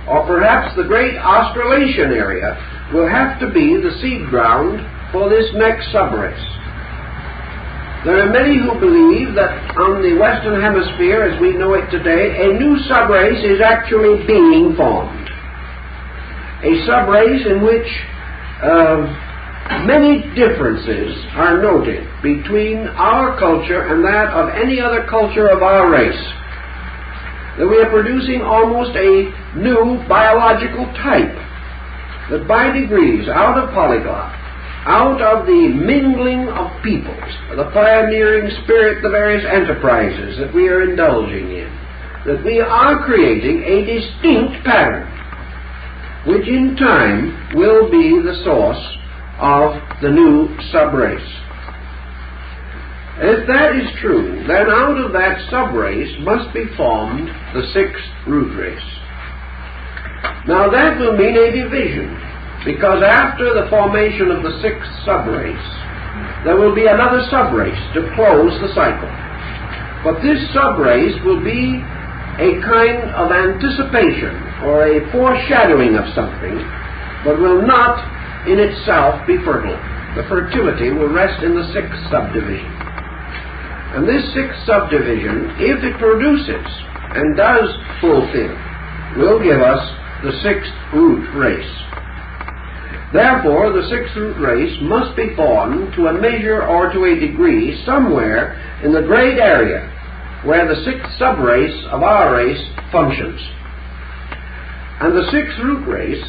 or perhaps the great Australasian area, will have to be the seed ground for this next subrace. There are many who believe that on the Western Hemisphere, as we know it today, a new subrace is actually being formed. A subrace in which many differences are noted between our culture and that of any other culture of our race. That we are producing almost a new biological type, that by degrees, out of polyglot, out of the mingling of peoples, the pioneering spirit, the various enterprises that we are indulging in, that we are creating a distinct pattern, which in time will be the source of the new subrace. If that is true, then out of that subrace must be formed the sixth root race. Now that will mean a division, because after the formation of the sixth subrace, there will be another subrace to close the cycle. But this subrace will be a kind of anticipation or a foreshadowing of something, but will not in itself be fertile. The fertility will rest in the sixth subdivision. And this sixth subdivision, if it produces and does fulfill, will give us the sixth root race. Therefore, the sixth root race must be formed to a measure or to a degree somewhere in the great area where the sixth subrace of our race functions. And the sixth root race,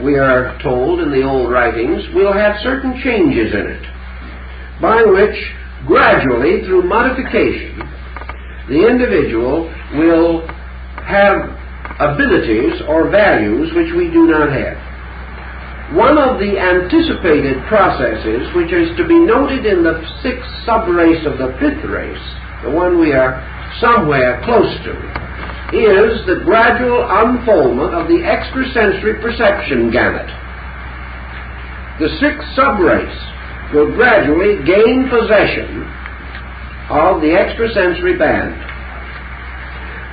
we are told in the old writings, will have certain changes in it, by which gradually, through modification, the individual will have abilities or values which we do not have. One of the anticipated processes, which is to be noted in the sixth subrace of the fifth race, the one we are somewhere close to, is the gradual unfoldment of the extrasensory perception gamut. The sixth subrace will gradually gain possession of the extrasensory band.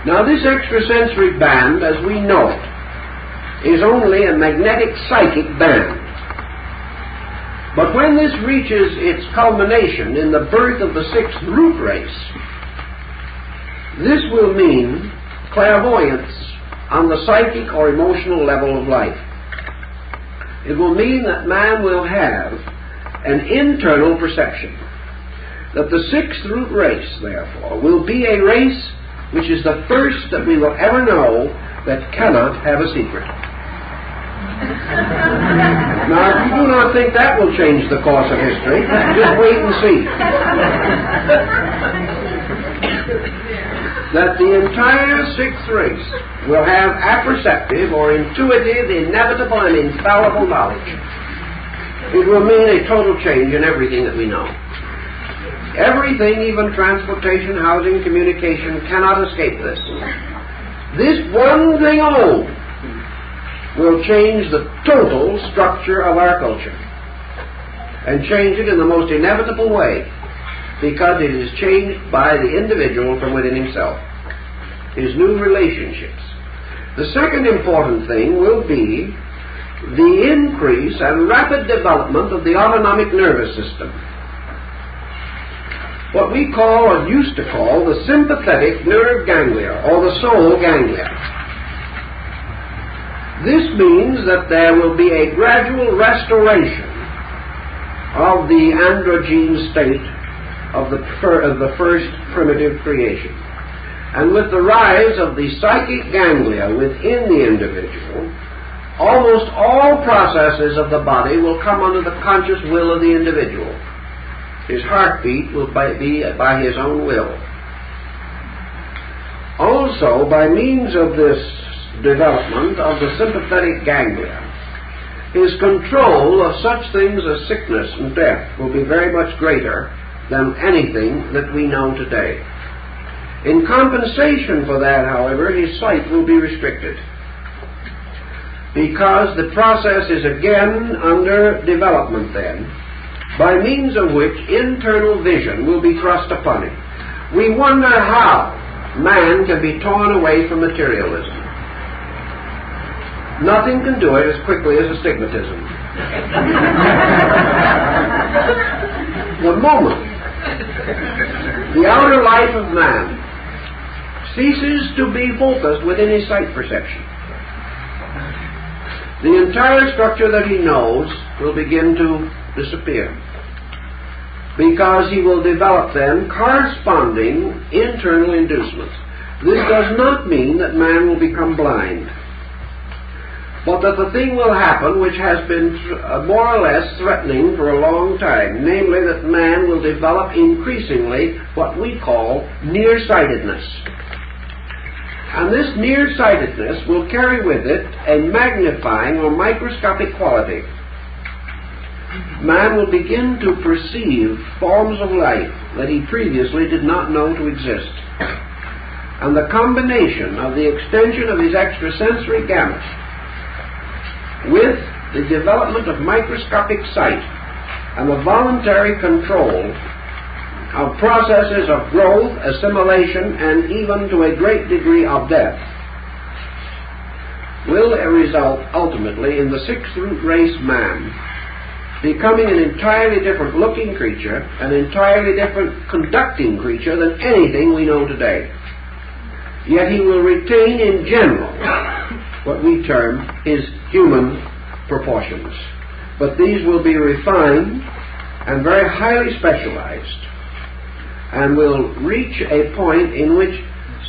Now, this extrasensory band, as we know it, is only a magnetic psychic band. But when this reaches its culmination in the birth of the sixth root race, this will mean clairvoyance on the psychic or emotional level of life. It will mean that man will have an internal perception. That the sixth root race, therefore, will be a race which is the first that we will ever know that cannot have a secret. Now, if you do not think that will change the course of history, just wait and see. that the entire sixth race will have apperceptive or intuitive, inevitable, and infallible knowledge. It will mean a total change in everything that we know. Everything, even transportation, housing, communication, cannot escape this. This one thing alone will change the total structure of our culture, and change it in the most inevitable way, because it is changed by the individual from within himself, his new relationships. The second important thing will be the increase and rapid development of the autonomic nervous system, what we call, or used to call, the sympathetic nerve ganglia, or the soul ganglia. This means that there will be a gradual restoration of the androgyne state of the first primitive creation. And with the rise of the psychic ganglia within the individual, almost all processes of the body will come under the conscious will of the individual. His heartbeat will be by his own will. Also, by means of this development of the sympathetic ganglia, his control of such things as sickness and death will be very much greater than anything that we know today. In compensation for that, however, his sight will be restricted, because the process is again under development then, by means of which internal vision will be thrust upon him. We wonder how man can be torn away from materialism. Nothing can do it as quickly as astigmatism. The moment the outer life of man ceases to be focused within his sight perception, the entire structure that he knows will begin to disappear, because he will develop then corresponding internal inducements. This does not mean that man will become blind, but that the thing will happen which has been more or less threatening for a long time, namely that man will develop increasingly what we call nearsightedness. And this nearsightedness will carry with it a magnifying or microscopic quality. Man will begin to perceive forms of life that he previously did not know to exist. And the combination of the extension of his extrasensory gamut with the development of microscopic sight and the voluntary control of processes of growth, assimilation, and even to a great degree of death will result ultimately in the sixth root race man becoming an entirely different looking creature, an entirely different conducting creature than anything we know today. Yet he will retain in general what we term his human proportions. But these will be refined and very highly specialized, and will reach a point in which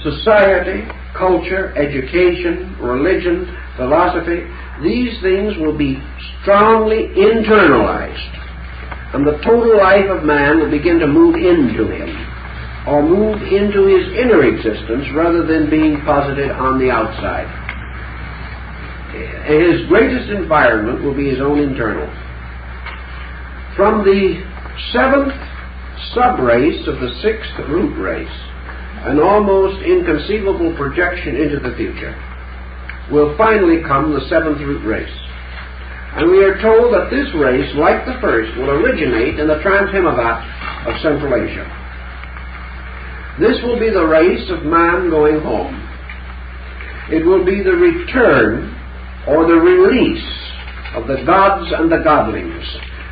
society, culture, education, religion, philosophy, these things will be strongly internalized, and the total life of man will begin to move into him, or move into his inner existence rather than being posited on the outside. His greatest environment will be his own internal. From the seventh sub-race of the sixth root race, an almost inconceivable projection into the future, will finally come the seventh root race. And we are told that this race, like the first, will originate in the Trans-Himavad of Central Asia. This will be the race of man going home. It will be the return or the release of the gods and the godlings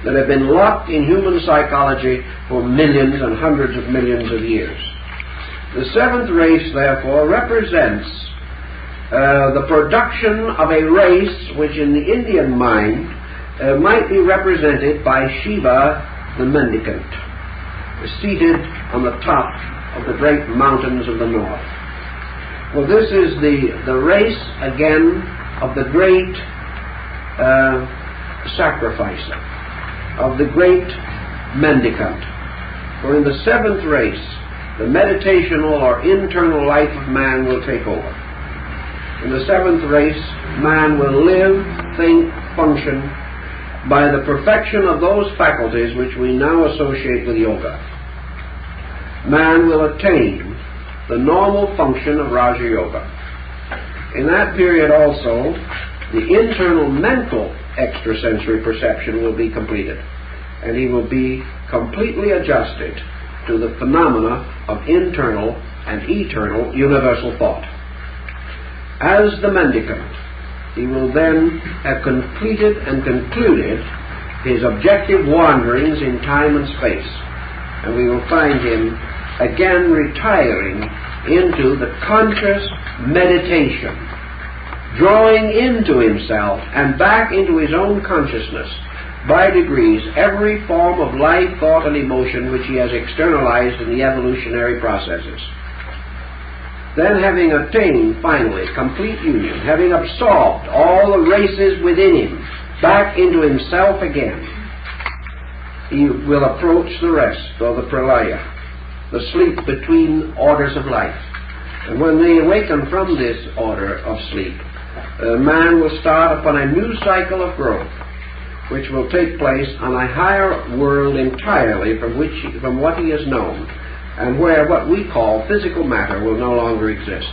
that have been locked in human psychology for millions and hundreds of millions of years. The seventh race, therefore, represents the production of a race which in the Indian mind might be represented by Shiva the mendicant, seated on the top of the great mountains of the north. Well, this is the race, again, of the great sacrificer, of the great mendicant. For in the seventh race, the meditational or internal life of man will take over. In the seventh race, man will live, think, function by the perfection of those faculties which we now associate with yoga. Man will attain the normal function of Raja Yoga. In that period also, the internal mental extrasensory perception will be completed, and he will be completely adjusted to the phenomena of internal and eternal universal thought. As the mendicant, he will then have completed and concluded his objective wanderings in time and space, and we will find him again retiring into the conscious meditation, drawing into himself and back into his own consciousness by degrees every form of life, thought, and emotion which he has externalized in the evolutionary processes. Then, having attained finally complete union, having absorbed all the races within him back into himself again, he will approach the rest, or the pralaya, the sleep between orders of life. And when they awaken from this order of sleep, man will start upon a new cycle of growth, which will take place on a higher world entirely from what he has known, and where what we call physical matter will no longer exist.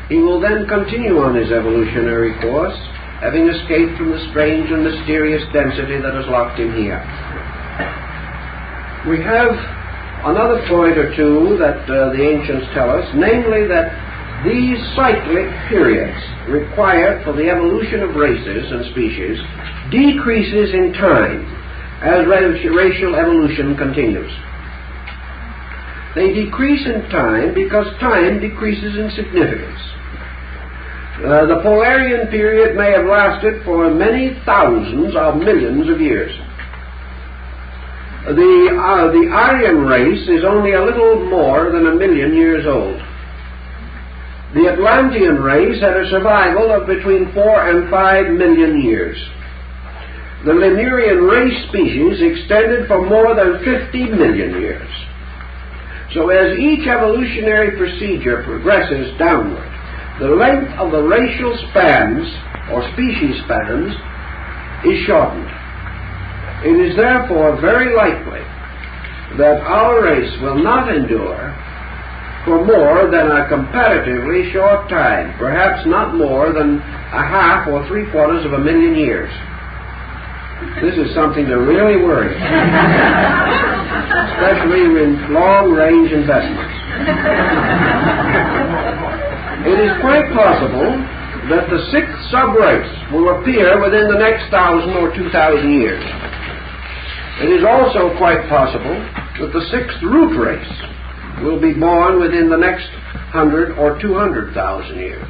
He will then continue on his evolutionary course, having escaped from the strange and mysterious density that has locked him here. We have another point or two that the ancients tell us, namely that these cyclic periods required for the evolution of races and species decreases in time as racial evolution continues. They decrease in time because time decreases in significance. The Polarian period may have lasted for many thousands of millions of years. The Aryan race is only a little more than 1 million years old. The Atlantean race had a survival of between 4 and 5 million years. The Lemurian race species extended for more than 50 million years. So as each evolutionary procedure progresses downward, the length of the racial spans, or species spans, is shortened. It is therefore very likely that our race will not endure for more than a comparatively short time, perhaps not more than a half or 3/4 of a million years. This is something to really worry about, especially in long-range investments. It is quite possible that the 6th sub-race will appear within the next 1,000 or 2,000 years. It is also quite possible that the 6th root race will be born within the next 100 or 200,000 years,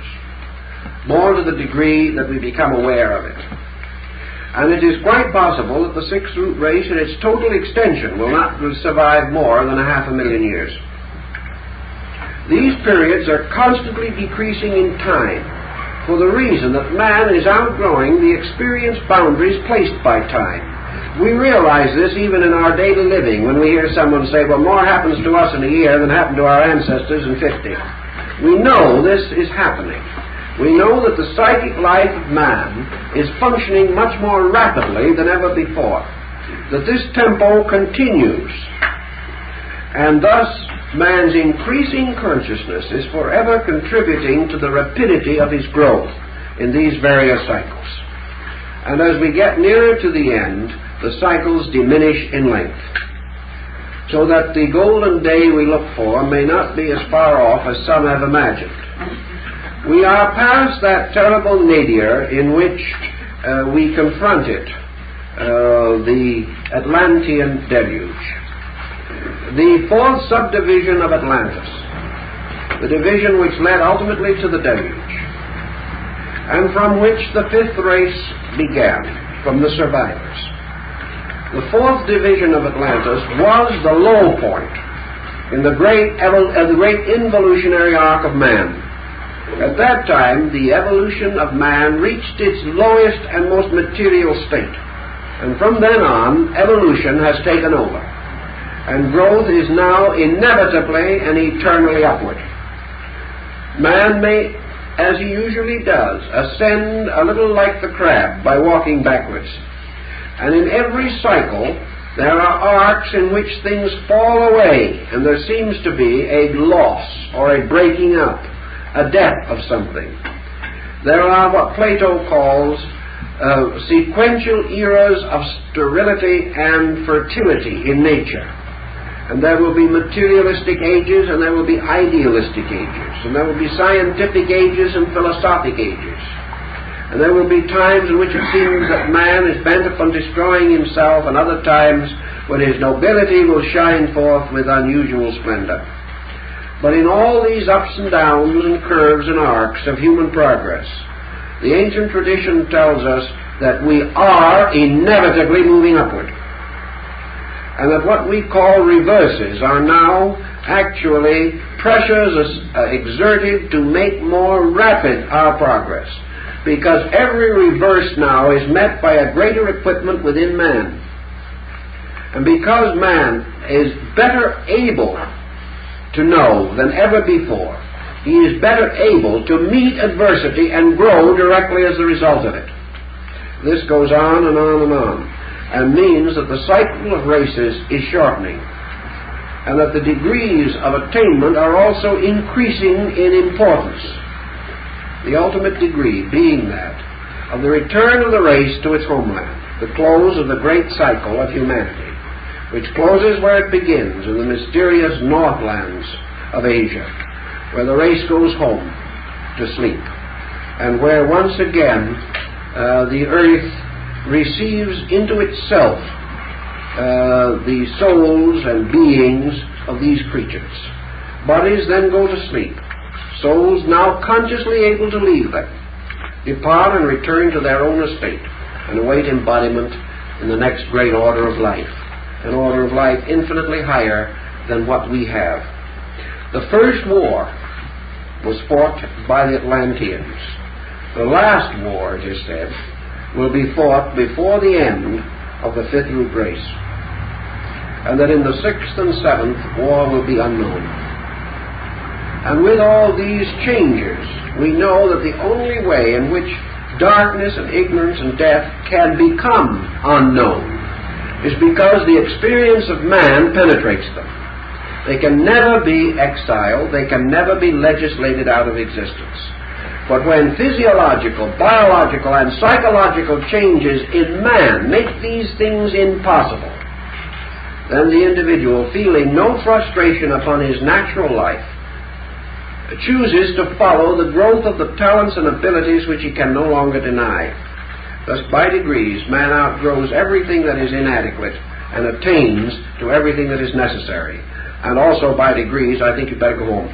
more to the degree that we become aware of it. And it is quite possible that the 6th root race in its total extension will not survive more than 500,000 years. These periods are constantly decreasing in time for the reason that man is outgrowing the experience boundaries placed by time. We realize this even in our daily living when we hear someone say, well, more happens to us in a year than happened to our ancestors in 50. We know this is happening. We know that the psychic life of man is functioning much more rapidly than ever before, that this tempo continues, and thus man's increasing consciousness is forever contributing to the rapidity of his growth in these various cycles. And as we get nearer to the end, the cycles diminish in length, so that the golden day we look for may not be as far off as some have imagined. We are past that terrible nadir in which we confronted the Atlantean deluge. The 4th subdivision of Atlantis, the division which led ultimately to the deluge, and from which the 5th race began, from the survivors. The 4th division of Atlantis was the low point in the great involutionary arc of man. At that time, the evolution of man reached its lowest and most material state, and from then on, evolution has taken over. and growth is now inevitably and eternally upward. Man may, as he usually does, ascend a little like the crab by walking backwards. And in every cycle there are arcs in which things fall away, and there seems to be a loss or a breaking up, a death of something. There are what Plato calls sequential eras of sterility and fertility in nature. And there will be materialistic ages, and there will be idealistic ages, and there will be scientific ages and philosophic ages. And there will be times in which it seems that man is bent upon destroying himself, and other times when his nobility will shine forth with unusual splendor. But in all these ups and downs and curves and arcs of human progress, the ancient tradition tells us that we are inevitably moving upward, and that what we call reverses are now actually pressures exerted to make more rapid our progress, because every reverse now is met by a greater equipment within man. And because man is better able to know than ever before, he is better able to meet adversity and grow directly as a result of it. This goes on and on and on, and means that the cycle of races is shortening, and that the degrees of attainment are also increasing in importance. The ultimate degree being that of the return of the race to its homeland, the close of the great cycle of humanity, which closes where it begins in the mysterious northlands of Asia, where the race goes home to sleep, and where once again the earth receives into itself the souls and beings of these creatures. Bodies then go to sleep. Souls now consciously able to leave them, depart and return to their own estate, and await embodiment in the next great order of life, an order of life infinitely higher than what we have. The first war was fought by the Atlanteans. The last war, it is said, will be fought before the end of the fifth root race, and that in the sixth and seventh war will be unknown. And with all these changes, we know that the only way in which darkness and ignorance and death can become unknown is because the experience of man penetrates them. They can never be exiled, they can never be legislated out of existence. But when physiological, biological, and psychological changes in man make these things impossible, then the individual, feeling no frustration upon his natural life, chooses to follow the growth of the talents and abilities which he can no longer deny. Thus, by degrees, man outgrows everything that is inadequate and attains to everything that is necessary. And also, by degrees, I think you better go home.